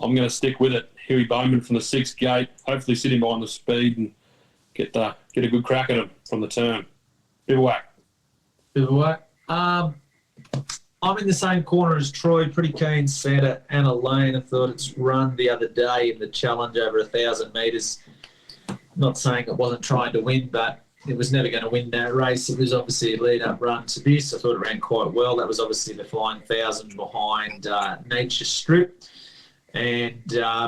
going to stick with it. Huey Bowman from the 6th gate. Hopefully sit him behind the speed and get a good crack at him from the turn. Bivouac. I'm in the same corner as Troy. Pretty keen Santa Ana Lane. I thought its run the other day in the challenge over 1,000 metres not saying it wasn't trying to win, but it was never going to win that race. It was obviously a lead-up run to this. I thought it ran quite well. That was obviously the Flying 1,000 behind Nature Strip. And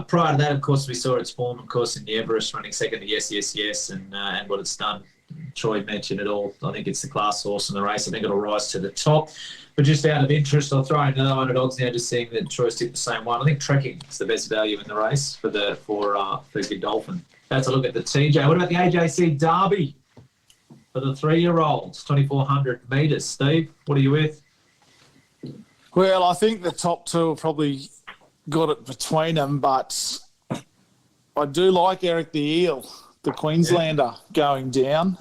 prior to that, of course, we saw its form, of course, in the Everest, running second to Yes, Yes, Yes, and what it's done. Troy mentioned it all. I think it's the class horse in the race. I think it'll rise to the top. But just out of interest, I'll throw in another one at odds now, just seeing that Troy's tipped the same one. I think Trekking is the best value in the race for Godolphin. That's a look at the TJ. What about the AJC Derby for the 3-year-olds, 2,400 metres? Steve, what are you with? Well, I think the top two have probably got it between them, but I do like Eric the Eel, the Queenslander, going down.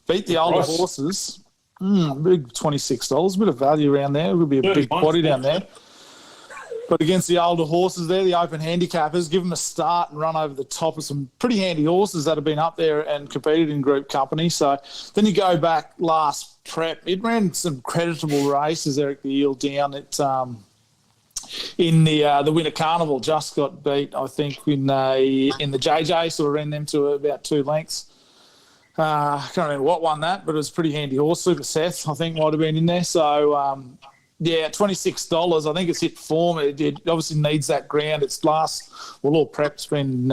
Beat the older horses. Big $26, a bit of value around there. It would be a big body down there. But against the older horses there, the open handicappers, give them a start and run over the top of some pretty handy horses that have been up there and competed in group company. So then you go back last prep. It ran some creditable races, Eric the Eel, down at in the Winter Carnival. Just got beat, I think, in the JJ, sort of ran them to about 2 lengths. I can't remember what won that, but it was a pretty handy horse. Super Seth, I think, might have been in there. So, $26. I think it's hit form. It obviously needs that ground. Its all prep's been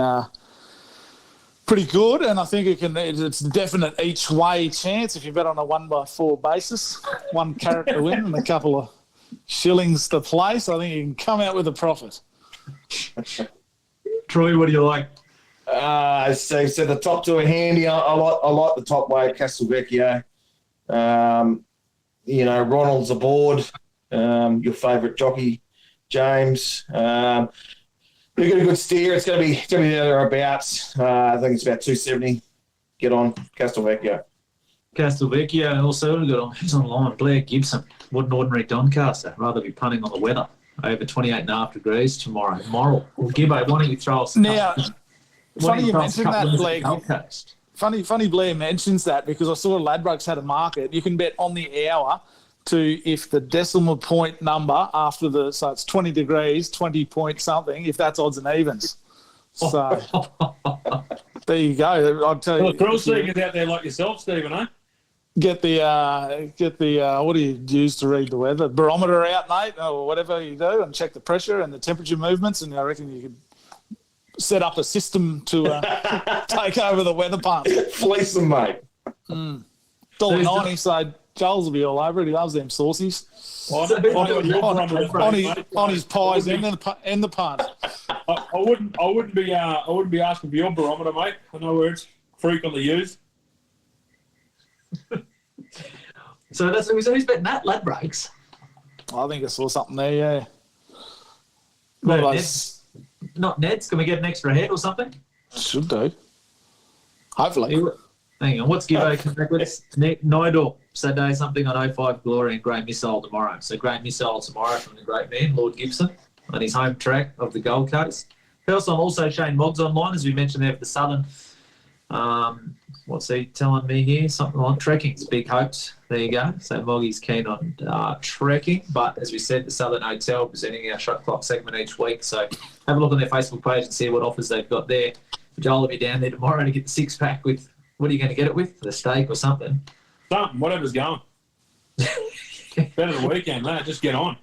pretty good, and I think it's a definite each way chance if you bet on a 1x4 basis. 1 carat to win and a couple of shillings to play. So I think you can come out with a profit. Troy, what do you like? So the top two are handy. I like the top way, Castelvecchio. Ronald's aboard. Your favourite jockey, James. They've got a good steer. It's going to be thereabouts. I think it's about 270. Get on Castelvecchio. Castelvecchio, also who's online? Blair Gibson. What an ordinary Doncaster. Rather be punting on the weather. Over 28.5 degrees tomorrow. Moral. Well, Gibbo, why don't you throw us now? Funny you mentioned that, Blair. Funny Blair mentions that, because I saw Ladbrokes had a market. You can bet on the hour to if the decimal point number after so it's 20 degrees, 20 point something, if that's odds and evens. So there you go. I'll tell you. Well, thrill seekers out there like yourself, Stephen, eh? Get the what do you use to read the weather? Barometer out, mate, or whatever you do, and check the pressure and the temperature movements, and I reckon you could set up a system to take over the weather pump. Fleece them, mate. $1.90, so Joel's will be all over it. He loves them saucies. On his pies and the pun. I wouldn't be asking for your barometer, mate. I know where it's frequently used. So who's betting that? Ladbrokes. I think I saw something there. Yeah. Not Ned's. Can we get an extra head or something? Should do. Hopefully. Hang on. What's Gibbo come back with? Nidor. Saturday, something on 05 Glory and Great Missile tomorrow. So Great Missile tomorrow from the great man, Lord Gibson, on his home track of the Gold Coast. First on also Shane Moggs online, as we mentioned there for the Southern. What's he telling me here? Something like trekking's big hopes. There you go. So Moggy's keen on trekking. But as we said, the Southern Hotel presenting our shot clock segment each week. So have a look on their Facebook page and see what offers they've got there. Joel will be down there tomorrow to get the 6-pack with, what are you going to get it with? The steak or something? Something, whatever's going. Better the weekend, mate. Just get on.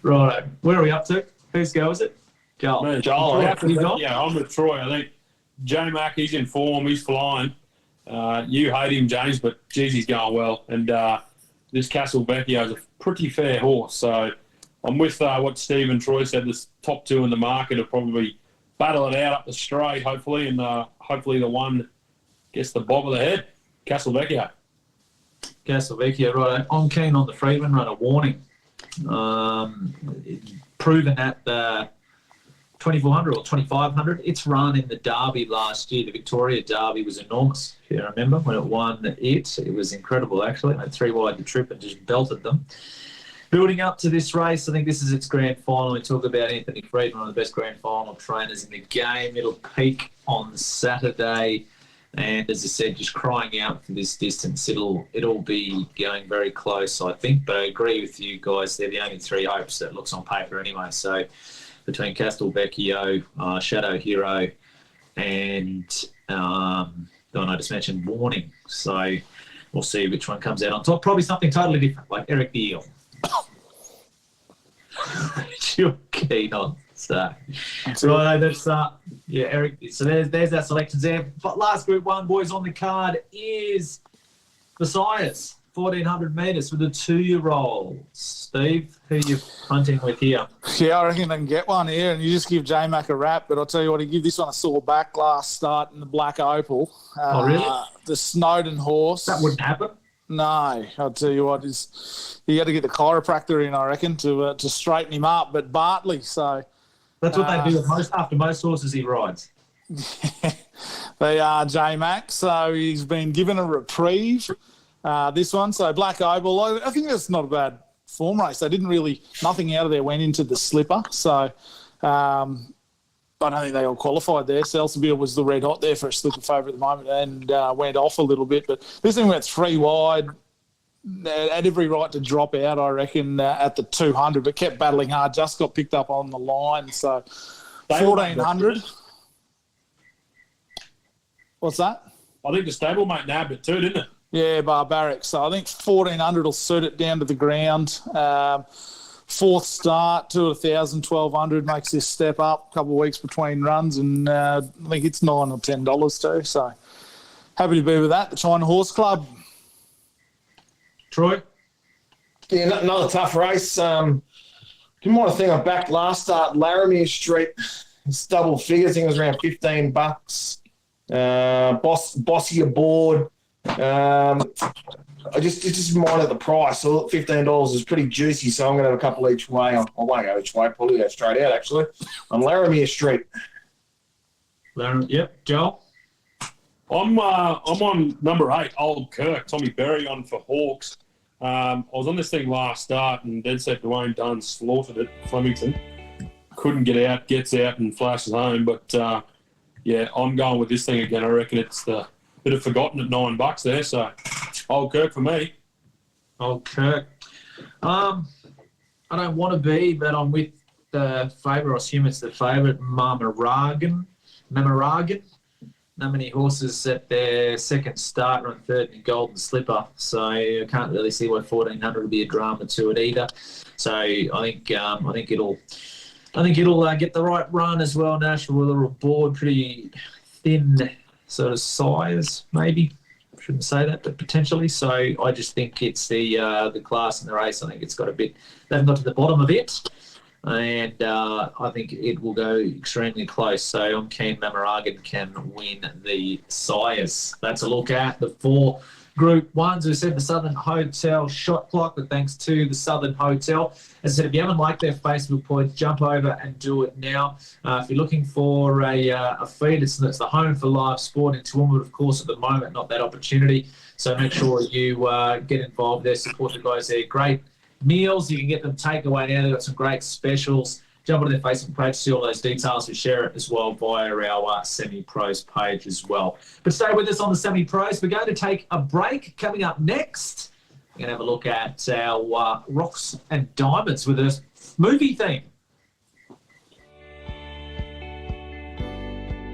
Right. Where are we up to? Whose go is it? Joel. Me. Joel. Yeah, I'm with Troy. I think J-Mac, he's in form. He's flying. You hate him, James, but, geez, he's going well. And this Castelvecchio is a pretty fair horse. So I'm with what Steve and Troy said. The top two in the market will probably battle it out up the straight, hopefully, and hopefully the one gets the bob of the head. Castelvecchio, right. I'm keen on the Freedman runner, Warning. Proven at the 2,400 or 2,500. Its run in the Derby last year, the Victoria Derby, was enormous. If you remember, when it won it was incredible, actually. It went 3 wide the trip and just belted them. Building up to this race, I think this is its grand final. We talk about Anthony Freedman, one of the best grand final trainers in the game. It'll peak on Saturday. And as I said, just crying out for this distance. It'll be going very close, I think. But I agree with you guys. They're the only 3 hopes that looks on paper anyway. So between Castelvecchio, Shadow Hero, and I just mentioned Warning. So we'll see which one comes out on top. Probably something totally different, like Eric the Eel. You're keen on. So, right, that's Eric. So there's our selections there. But last Group 1, boys, on the card is the Sires, 1,400 metres with a 2-year-old. Steve, who you hunting with here? Yeah, I reckon they can get one here, and you just give J-Mac a rap, but I'll tell you what, he give this one a sore back last start in the Black Opal. Oh, really? The Snowden horse. That wouldn't happen. No, I'll tell you what, you got to get the chiropractor in, I reckon, to straighten him up. But Bartley, so that's what they do after most horses he rides. They are J-Mac, so he's been given a reprieve. This one, so Black Opal, I think that's not a bad form race. They didn't really, nothing out of there went into the slipper, so I don't think they all qualified there. Selsevier was the red hot there for a slipper favourite at the moment and went off a little bit. But this thing went 3 wide. Had every right to drop out, I reckon, at the 200, but kept battling hard. Just got picked up on the line. So 1,400. What's that? I think the stablemate nabbed it too, didn't it? Yeah, Barbaric. So I think 1,400 will suit it down to the ground. Fourth start to 1,000, 1,200 makes this step up. A couple of weeks between runs, and I think it's $9 or $10 too. So happy to be with that. The China Horse Club. Troy? Yeah, another tough race. Didn't want to think I backed last start. Laramie Street, it's double figures. I think it was around $15. Bossy aboard. I just minded the price. So $15 is pretty juicy, so I'm going to have a couple each way. I won't go each way, probably go straight out, actually. On Laramie Street. Yep. Joel? I'm on number 8, Old Kirk, Tommy Berry on for Hawks. I was on this thing last start, and dead set Dwayne Dunn slaughtered it, Flemington. Couldn't get out, gets out and flashes home. But, I'm going with this thing again. I reckon it's the bit of forgotten at $9 there. So, Old Kirk for me. Old Kirk. I don't want to be, but I'm with the favourite. I assume it's the favourite, Mamaragan. Not many horses at their second start run third in Golden Slipper, so I can't really see why 1,400 would be a drama to it either. So I think it'll get the right run as well. National Wheeler aboard, pretty thin sort of size, maybe. Shouldn't say that, but potentially. So I just think it's the class in the race. I think it's got a bit. They've got to the bottom of it. And I think it will go extremely close. So I'm keen Mamaragan can win the Sires. That's a look at the 4 Group 1s. We said the Southern Hotel shot clock, but thanks to the Southern Hotel. As I said, if you haven't liked their Facebook page, jump over and do it now. If you're looking for a feed, it's the home for live sport in Toowoomba, of course, at the moment, not that opportunity. So make sure you get involved there, support the guys there. Great meals, you can get them takeaway now. They've got some great specials. Jump on their Facebook page to see all those details. We share it as well via our Semi-Pros page as well. But stay with us on the Semi-Pros. We're going to take a break. Coming up next, we're going to have a look at our Rocks and Diamonds with a movie theme.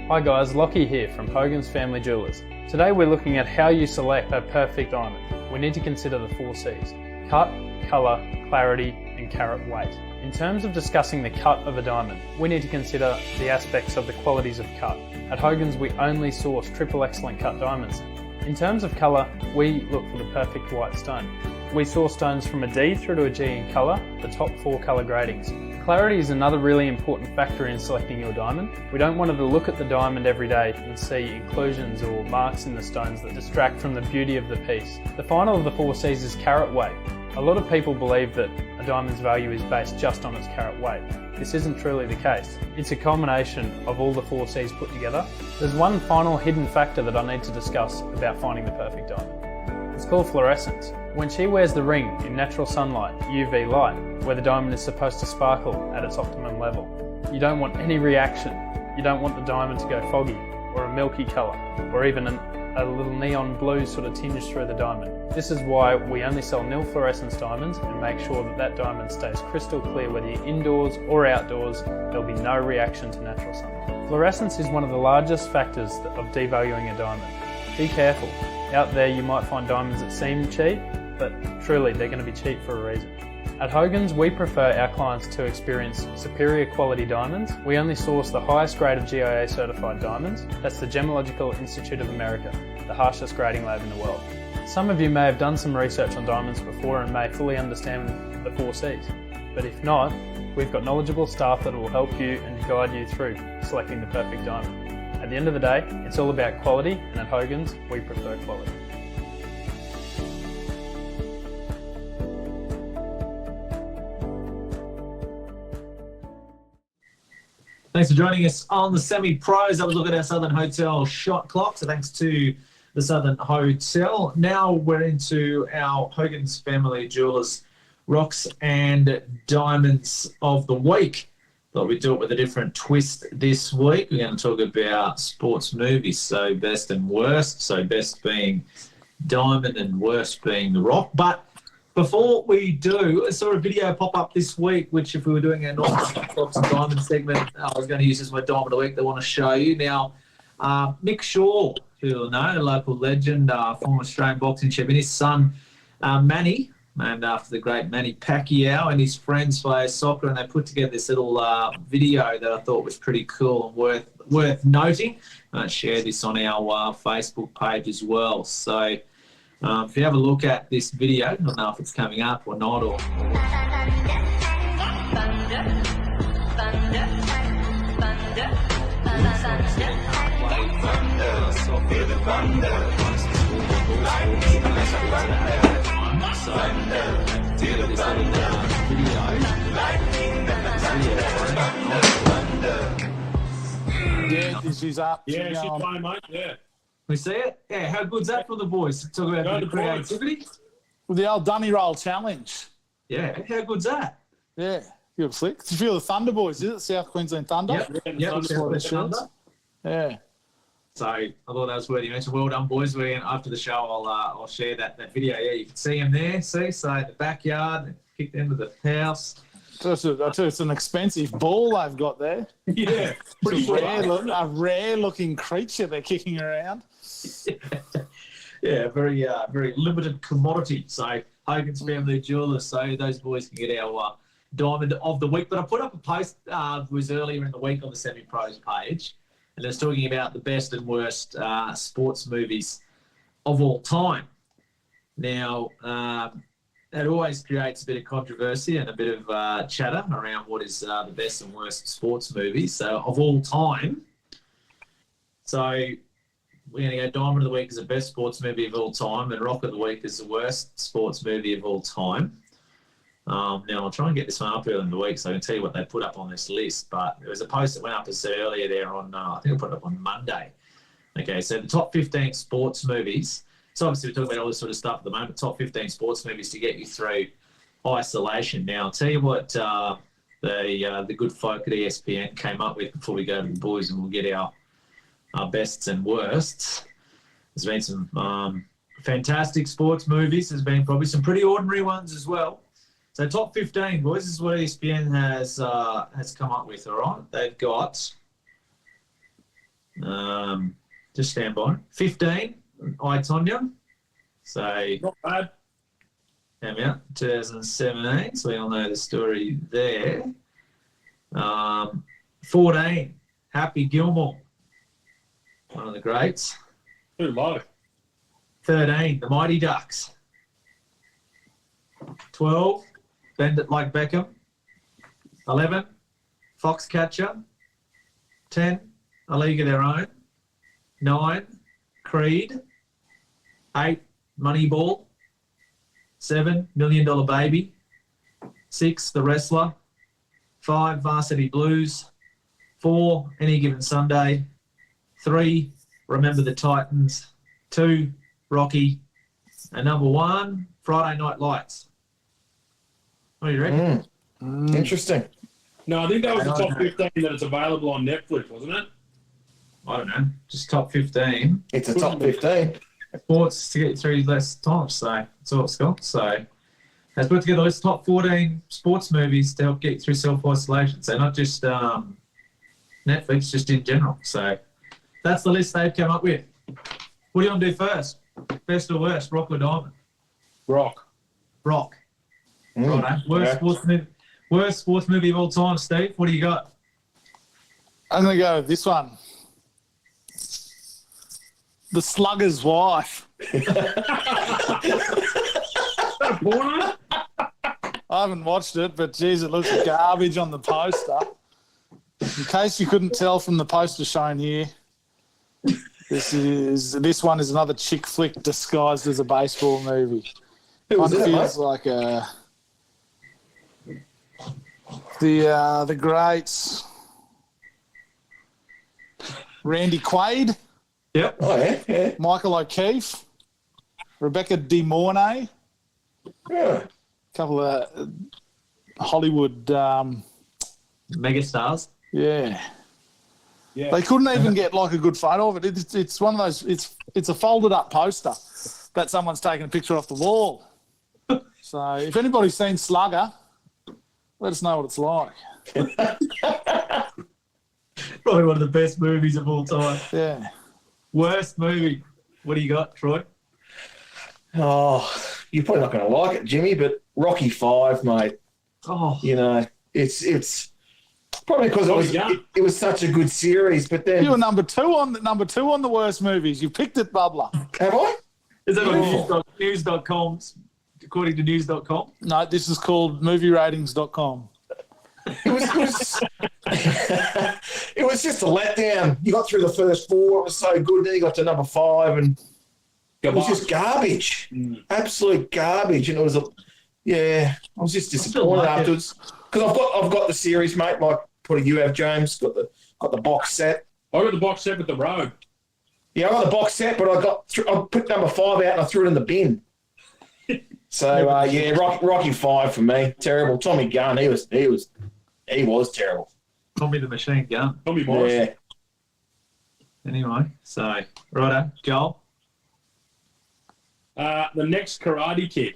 Hi guys, Lockie here from Hogans Family Jewelers. Today we're looking at how you select a perfect diamond. We need to consider the 4 C's: cut, colour, clarity and carat weight. In terms of discussing the cut of a diamond, we need to consider the aspects of the qualities of cut. At Hogans we only source triple excellent cut diamonds. In terms of colour, we look for the perfect white stone. We source stones from a D through to a G in colour, the top 4 colour gradings. Clarity is another really important factor in selecting your diamond. We don't want to look at the diamond every day and see inclusions or marks in the stones that distract from the beauty of the piece. The final of the 4 C's is carat weight. A lot of people believe that a diamond's value is based just on its carat weight. This isn't truly the case. It's a combination of all the 4 C's put together. There's one final hidden factor that I need to discuss about finding the perfect diamond. It's called fluorescence. When she wears the ring in natural sunlight, UV light, where the diamond is supposed to sparkle at its optimum level, you don't want any reaction. You don't want the diamond to go foggy, or a milky colour, or even a little neon blue sort of tinge through the diamond. This is why we only sell nil fluorescence diamonds and make sure that that diamond stays crystal clear whether you're indoors or outdoors. There'll be no reaction to natural sunlight. Fluorescence is one of the largest factors of devaluing a diamond. Be careful. Out there you might find diamonds that seem cheap, but truly they're going to be cheap for a reason. At Hogans, we prefer our clients to experience superior quality diamonds. We only source the highest grade of GIA certified diamonds. That's the Gemological Institute of America, the harshest grading lab in the world. Some of you may have done some research on diamonds before and may fully understand the 4 Cs. But if not, we've got knowledgeable staff that will help you and guide you through selecting the perfect diamond. At the end of the day, it's all about quality, and at Hogans, we prefer quality. Thanks for joining us on the Semi-Pros. That was a look at our Southern Hotel shot clock. So thanks to the Southern Hotel. Now we're into our Hogan's Family Jewelers Rocks and Diamonds of the Week. Thought we'd do it with a different twist this week. We're going to talk about sports movies. So best and worst. So best being Diamond and worst being The Rock. But before we do, I saw a video pop up this week, which if we were doing a normal Rocks and Diamond segment, I was going to use as my Diamond of the Week. They want to show you. Now, Mick Shaw, who you'll know, a local legend, former Australian boxing champion, his son, Manny, named after the great Manny Pacquiao, and his friends play soccer, and they put together this little video that I thought was pretty cool and worth noting. I shared this on our Facebook page as well. So if you have a look at this video, I don't know if it's coming up or not. Or Yeah, this is up. Yeah, she's playing, mate. Yeah. we see it? Yeah, how good's that for the boys? Talk about Go the the boys. creativity. With the old Dunny Roll Challenge. Yeah, how good's that? Yeah, good flick. Did you feel the Thunder boys, is it? South Queensland Thunder? Yep. That's what it shows. Yeah. So I thought that was worthy mention. Well done, boys. After the show, I'll share that video. Yeah, you can see them there. See, so in the backyard, kicked into the house. It's an expensive ball they've got there. Yeah. It's a rare looking creature they're kicking around. Yeah, very limited commodity. So Hogan's Family Jewelers. So those boys can get our Diamond of the Week. But I put up a post was earlier in the week on the Semi-Pros page, and it's talking about the best and worst sports movies of all time. Now, that always creates a bit of controversy and a bit of chatter around what is the best and worst sports movies of all time. So we're going to go Diamond of the Week as the best sports movie of all time, and Rock of the Week is the worst sports movie of all time. Now, I'll try and get this one up early in the week so I can tell you what they put up on this list. But there was a post that went up as earlier there on, I think I put it up on Monday. Okay, so the top 15 sports movies. So obviously we're talking about all this sort of stuff at the moment, top 15 sports movies to get you through isolation. Now, I'll tell you what the good folk at ESPN came up with before we go to the boys, and we'll get our bests and worsts. There's been some fantastic sports movies. There's been probably some pretty ordinary ones as well. So top 15, boys, this is what ESPN has come up with, all right? They've got, just stand by, 15, I, Tonya. So, Not bad. came out 2017, so we all know the story there. 14, Happy Gilmore, one of the greats. Too low. 13, The Mighty Ducks. 12, Bend It Like Beckham. 11, Foxcatcher. 10, A League of Their Own. 9, Creed. 8, Moneyball. 7, $1 Million Baby. 6, The Wrestler. 5, Varsity Blues. 4, Any Given Sunday. 3, Remember the Titans. 2, Rocky. And number 1, Friday Night Lights. What do you reckon? Interesting. No, I think that was the top 15 that it's available on Netflix, wasn't it? I don't know, just top 15 It's a top 15. sports to get through less time. So that's all it's got. So has put together a list of top 14 sports movies to help get you through self-isolation. So not just Netflix, just in general. So that's the list they've come up with. What do you want to do first? Best or worst, rock or diamond? Rock. Rock. Righto. Worst sports movie of all time, Steve. What do you got? I'm going to go with this one. The Slugger's Wife. Porno? I haven't watched it, but geez, it looks garbage on the poster. In case you couldn't tell from the poster shown here, this one is another chick flick disguised as a baseball movie. Kind of feels like the great Randy Quaid. Yep. Oh, yeah. Michael O'Keefe, Rebecca De Mornay, Yeah. a couple of Hollywood, Megastars. yeah. Yeah. They couldn't even get like a good photo of it. It's one of those. It's a folded up poster that someone's taken a picture off the wall. So if anybody's seen Slugger, let us know what it's like. Probably one of the best movies of all time. Yeah. Worst movie. What do you got, Troy? Oh, you're probably not going to like it, Jimmy, but Rocky 5, mate. Oh, You know, it's probably because it was such a good series, but then... You were number two on the worst movies. You picked it, Bubbler. Have I? is that on news.com? According to news.com? No, this is called movieratings.com. It was it was just a letdown. You got through the first 4, it was so good. Then you got to number 5, and it was just garbage, absolute garbage. And it was I was just disappointed afterwards because I've got the series, mate. Like probably you have, James. Got the box set. I got the box set with the Rogue. Yeah, I got the box set, but I put number 5 out and I threw it in the bin. So Rocky 5 for me, terrible. Tommy Gunn, he was terrible. Tommy the Machine Gun. Tommy Morrison. Yeah. Anyway, so, righto. Joel? The next Karate Kid.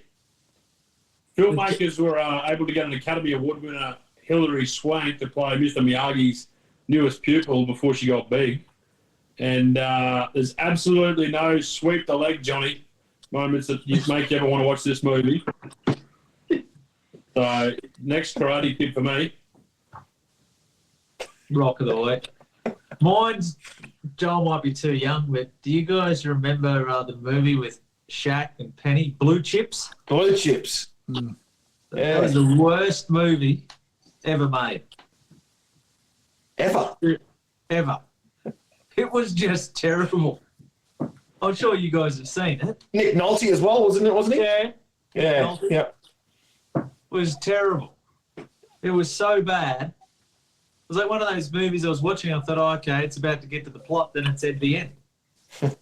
Filmmakers were able to get an Academy Award winner, Hilary Swank, to play Mr. Miyagi's newest pupil before she got big. And there's absolutely no sweep the leg, Johnny, moments that make you ever want to watch this movie. So, next Karate Kid for me. Rock of the week. Mine's, Joel might be too young, but do you guys remember the movie with Shaq and Penny, Blue Chips? Blue Chips. That was the worst movie ever made. Ever. It was just terrible. I'm sure you guys have seen it. Nick Nolte as well, wasn't he? Yeah. Yeah. Yeah. It was terrible. It was so bad. It was like one of those movies I was watching. I thought, okay, it's about to get to the plot. Then it said the end. Still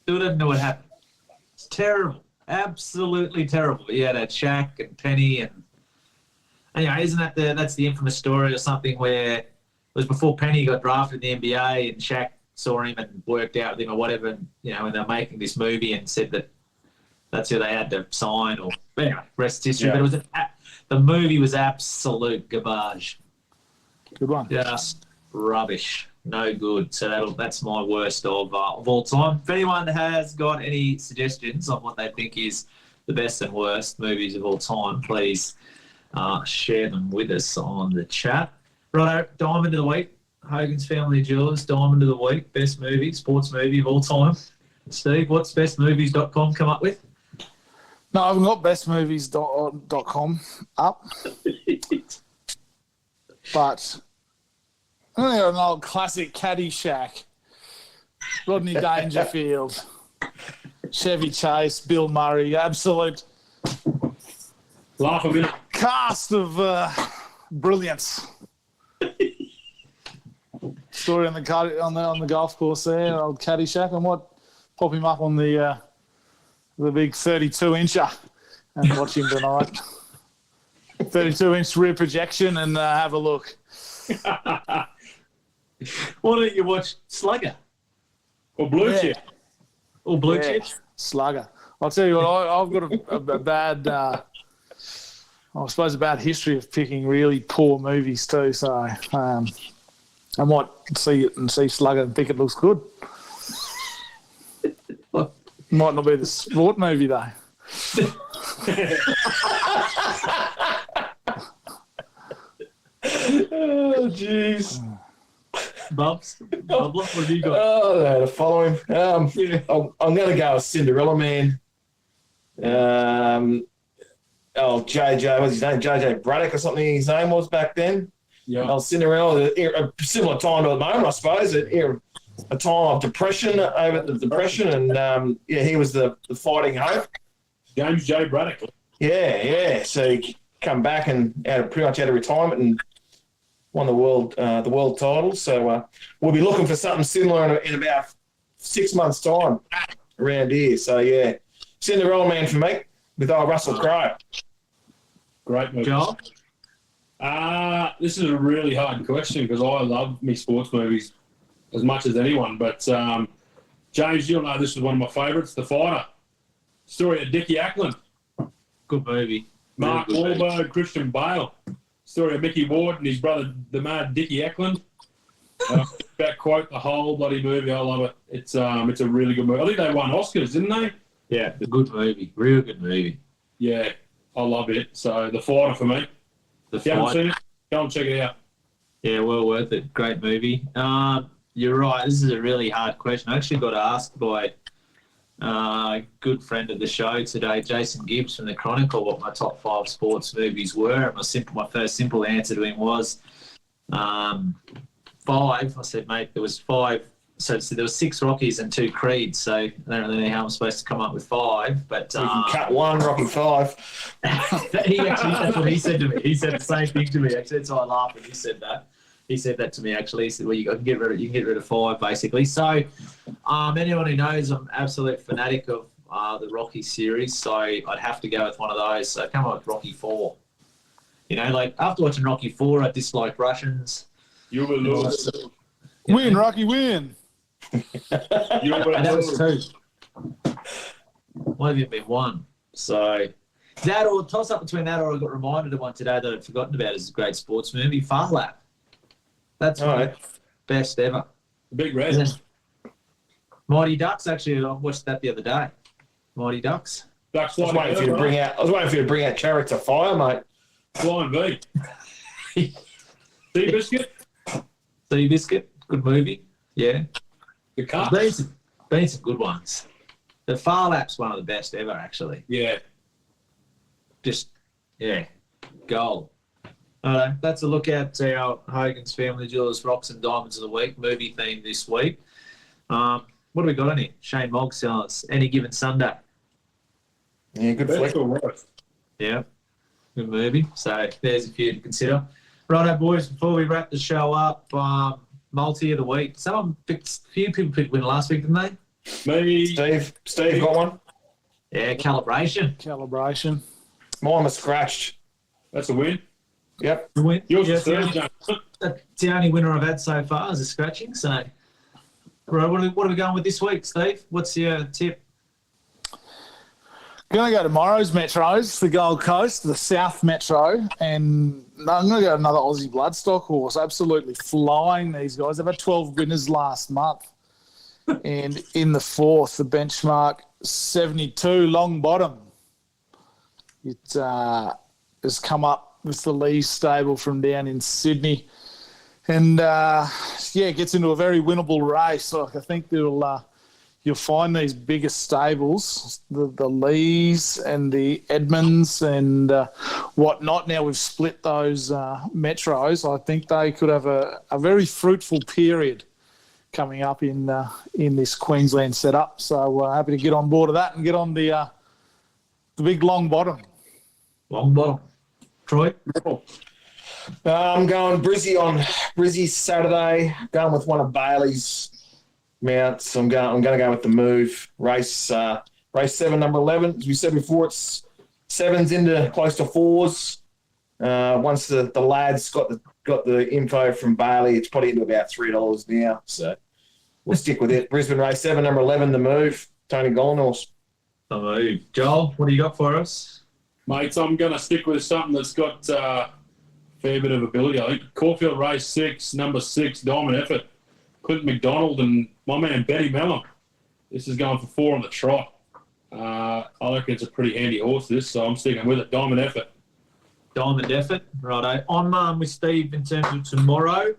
didn't know what happened. It's terrible. Absolutely terrible. But yeah, that Shaq and Penny and anyway, isn't that that's the infamous story or something where it was before Penny got drafted in the NBA and Shaq saw him and worked out with him or whatever, and and they're making this movie and said that that's who they had to sign or anyway, rest history. Yeah. But it was the movie was absolute garbage. Good one. Just rubbish. No good. So that's my worst of all time. If anyone has got any suggestions on what they think is the best and worst movies of all time, please share them with us on the chat. Righto, Diamond of the Week. Hogan's Family Jewelers, Diamond of the Week. Best movie, sports movie of all time. Steve, what's bestmovies.com come up with? No, I haven't got bestmovies.com up. But I'm going to go an old classic Caddyshack. Rodney Dangerfield, Chevy Chase, Bill Murray, absolute Laugh a minute. cast of brilliance. Story on the golf course there, old Caddyshack. I might pop him up on the big 32-incher and watch him tonight. 32-inch rear projection and have a look. Why don't you watch Slugger Or Blue Chip. or Blue Yeah, Chips? Slugger. I'll tell you what, I've got a bad, I suppose, a bad history of picking really poor movies too. So I might see it and see Slugger and think it looks good. Might not be the sport movie though. Oh, jeez. Bubs, what have you got? Oh, they had to follow him. I'm going to go with Cinderella Man. JJ, what's his name? JJ Braddock or something his name was back then. Yeah. Cinderella, a similar time to the moment, I suppose. A time of depression, over the depression, and he was the fighting hope. James J. Braddock. Yeah. So he come back and pretty much out of retirement and won the world title. So we'll be looking for something similar in about 6 months' time around here. So yeah, Cinderella Man for me with old Russell Crowe. Great movie. Joel? This is a really hard question because I love me sports movies as much as anyone. But James, you'll know this is one of my favourites, The Fighter. Story of Dickie Ackland. Good movie. Mark Really good movie. Wahlberg, Christian Bale. Story of Mickey Ward and his brother, the mad Dickie Ackland. That quote the whole bloody movie. I love it. It's a really good movie. I think they won Oscars, didn't they? Yeah, a good movie. Real good movie. Yeah, I love it. So The Fighter for me. If you haven't seen it, go and check it out. Yeah, well worth it. Great movie. You're right. This is a really hard question. I actually got asked by a good friend of the show today, Jason Gibbs from the Chronicle, what my top 5 sports movies were. And my first simple answer to him was 5. I said, mate, there was 5. So there was 6 Rockies and 2 Creeds. So I don't really know how I'm supposed to come up with 5. But We can cut one, Rocky 5. that's what he said to me. He said the same thing to me. Actually, so I laughed when he said that. He said that to me actually. He said, "Well, you can get rid of 5 basically." So, anyone who knows, I'm an absolute fanatic of the Rocky series. So I'd have to go with one of those. So come on with Rocky 4. You know, like after watching Rocky 4, I dislike Russians. You will lose. Win, Rocky, win. You will And that was lose. 2. Might have even been 1. So that or toss up between that, or I got reminded of one today that I'd forgotten about as a great sports movie, Far Lap. That's my best ever. Big Red. Mighty Ducks, actually, I watched that the other day. Mighty Ducks. Ducks I was waiting for you to bring out Chariots of Fire, mate. Flying V. Sea Biscuit. Sea Biscuit, good movie. Yeah. The Cup. There's been some good ones. The Far Lap's one of the best ever, actually. Yeah. Gold. All right, that's a look at our Hogans Family Jewelers Rocks and Diamonds of the Week, movie theme this week. What do we got on here? Shane Mogg telling us Any Given Sunday. Yeah, good flick. Yeah, good movie. So there's a few to consider. Righto, boys, before we wrap the show up, multi of the week. A few people picked winner last week, didn't they? Me. Steve got one. Yeah, Calibration. Mine was scratched. That's a win. Yep. The win. Yours Yeah, is third, James. that's the only winner I've had so far is a scratching. So, right, what are we going with this week, Steve? What's your tip? Going to go tomorrow's Metros, the Gold Coast, the South Metro, and I'm going to go another Aussie Bloodstock horse. Absolutely flying, these guys. They've had 12 winners last month. And in the 4th, the benchmark 72, Long Bottom. It has come up with the Lee stable from down in Sydney. And, gets into a very winnable race. Like, I think you'll find these bigger stables, the Lees and the Edmonds and whatnot. Now we've split those metros. I think they could have a very fruitful period coming up in this Queensland setup. So happy to get on board of that and get on the big Long Bottom. Long Bottom. Troy? I'm going Brizzy Saturday. Going with one of Bailey's mounts. I'm going to go with the move. Race 7, number 11. As we said before, it's 7s into close to 4s. Once the lads got got the info from Bailey. It's probably into about $3 now. So we'll stick with it. Brisbane race 7, number 11, The Move. Tony Gollenhorse. The Move. Joel, what do you got for us? Mates, I'm going to stick with something that's got a fair bit of ability. I think Caulfield race 6, number 6, Diamond Effort. Clint McDonald and my man Benny Mellon. This is going for 4 on the trot. I reckon it's a pretty handy horse, this, so I'm sticking with it. Diamond Effort. Diamond Effort. Righto. I'm with Steve in terms of tomorrow.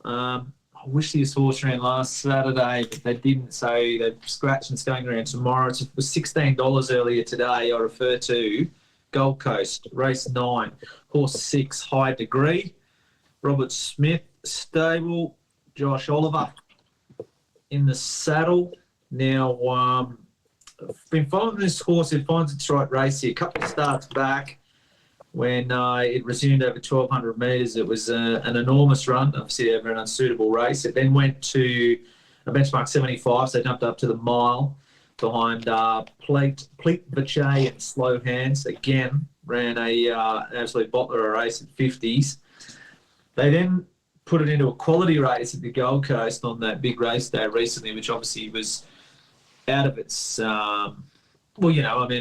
I wish this horse ran last Saturday, but they didn't, so they're scratched and it's going around tomorrow. It was $16 earlier today. I refer to Gold Coast, race 9, horse 6, High Degree. Robert Smith, stable. Josh Oliver in the saddle. Now, I've been following this horse. It finds its right race here. A couple of starts back when it resumed over 1,200 metres. It was an enormous run, obviously over an unsuitable race. It then went to a benchmark 75, so it jumped up to the mile behind Pleat Vache and Slow Hands. Again, ran an absolute bottler of a race at 50s. They then put it into a quality race at the Gold Coast on that big race day recently, which obviously was out of its, it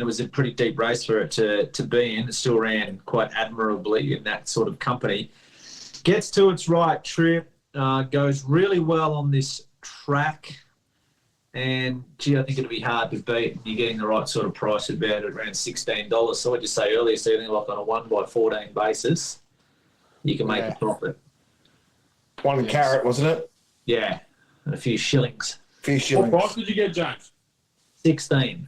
was a pretty deep race for it to be in. It still ran quite admirably in that sort of company. Gets to its right trip, goes really well on this track. And, I think it'll be hard to beat. You're getting the right sort of price at about around $16. So what did you say earlier, Stephen, like on a 1/14 basis, you can make a profit. 1 carat, wasn't it? Yeah, and a few shillings. What price did you get, James? 16.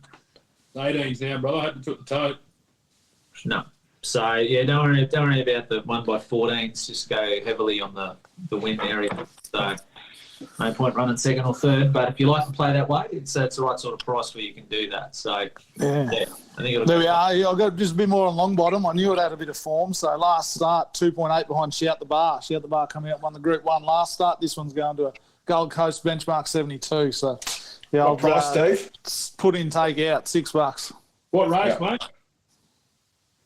18s now, brother. I hope you took the tote. No. So, yeah, don't worry about the 1/14s. Just go heavily on the win area. So, no point running second or third. But if you like to play that way, it's the right sort of price where you can do that. So, yeah I think it'll there we are. Yeah, I've got just a bit more on long bottom. I knew it had a bit of form. So, last start, 2.8 behind Shout the Bar. Shout the Bar coming out, won the Group 1 last start. This one's going to a Gold Coast benchmark 72. So, yeah, what price, Steve? Put in, take out, $6. What race, mate?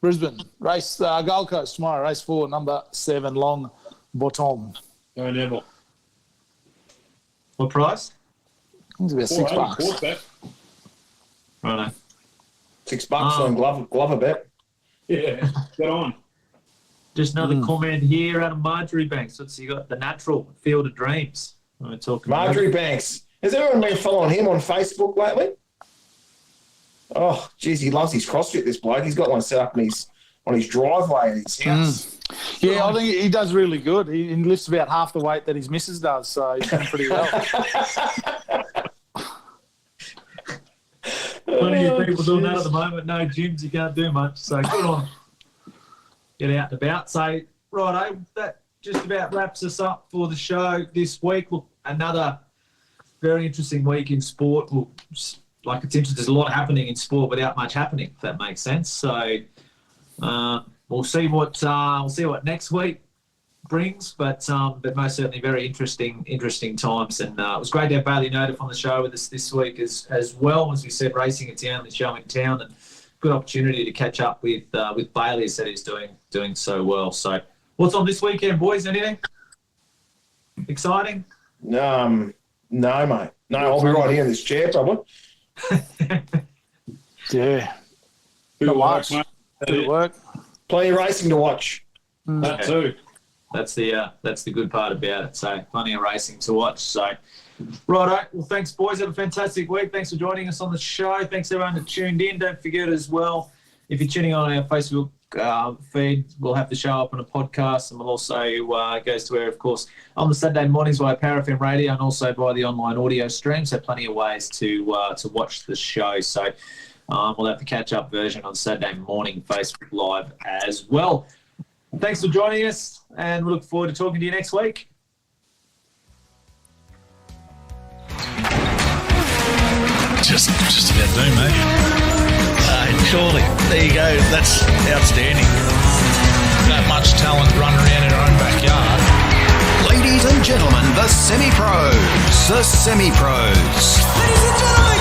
Brisbane race, Gold Coast tomorrow. Race 4, number 7, Long Bottom. No, never. What price? It's about $6. Right. $6 on Glover bet. Yeah, get on. Just another comment here out of Marjorie Banks. What's you got? The Natural, Field of Dreams. We're talking Marjorie Banks. Has everyone been following him on Facebook lately? Oh, geez, he loves his CrossFit, this bloke. He's got one set up on his driveway at his house. Yeah, I think he does really good. He lifts about half the weight that his missus does, so he's doing pretty well. Plenty of people doing that at the moment. No gyms, you can't do much. So good on. Get out and about. So, righto, that just about wraps us up for the show this week. Look, another very interesting week in sport. Well, like it's interesting. There's a lot happening in sport without much happening, if that makes sense. So we'll see what next week brings, but most certainly very interesting times. And it was great to have Bailey Notiff on the show with us this week as well. As we said, racing it's the only show in town, and good opportunity to catch up with Bailey, as said he's doing so well. So what's on this weekend, boys? Anything exciting? No, mate. No, I'll be right here in this chair, probably. Yeah. Good work, mate. Good work. Plenty of racing to watch. That too. That's the good part about it. So plenty of racing to watch. So righto. Well, thanks, boys. Have a fantastic week. Thanks for joining us on the show. Thanks everyone that tuned in. Don't forget as well, if you're tuning on our Facebook feed, we'll have the show up on a podcast, and we'll also goes to air, of course, on the Saturday mornings via Power FM Radio and also via the online audio stream. So plenty of ways to watch the show. So we'll have the catch-up version on Saturday morning Facebook Live as well. Thanks for joining us, and we look forward to talking to you next week. Just about do, mate. Surely. There you go. That's outstanding. That much talent running around in our own backyard. Ladies and gentlemen, the semi-pros. The semi-pros. Ladies and gentlemen,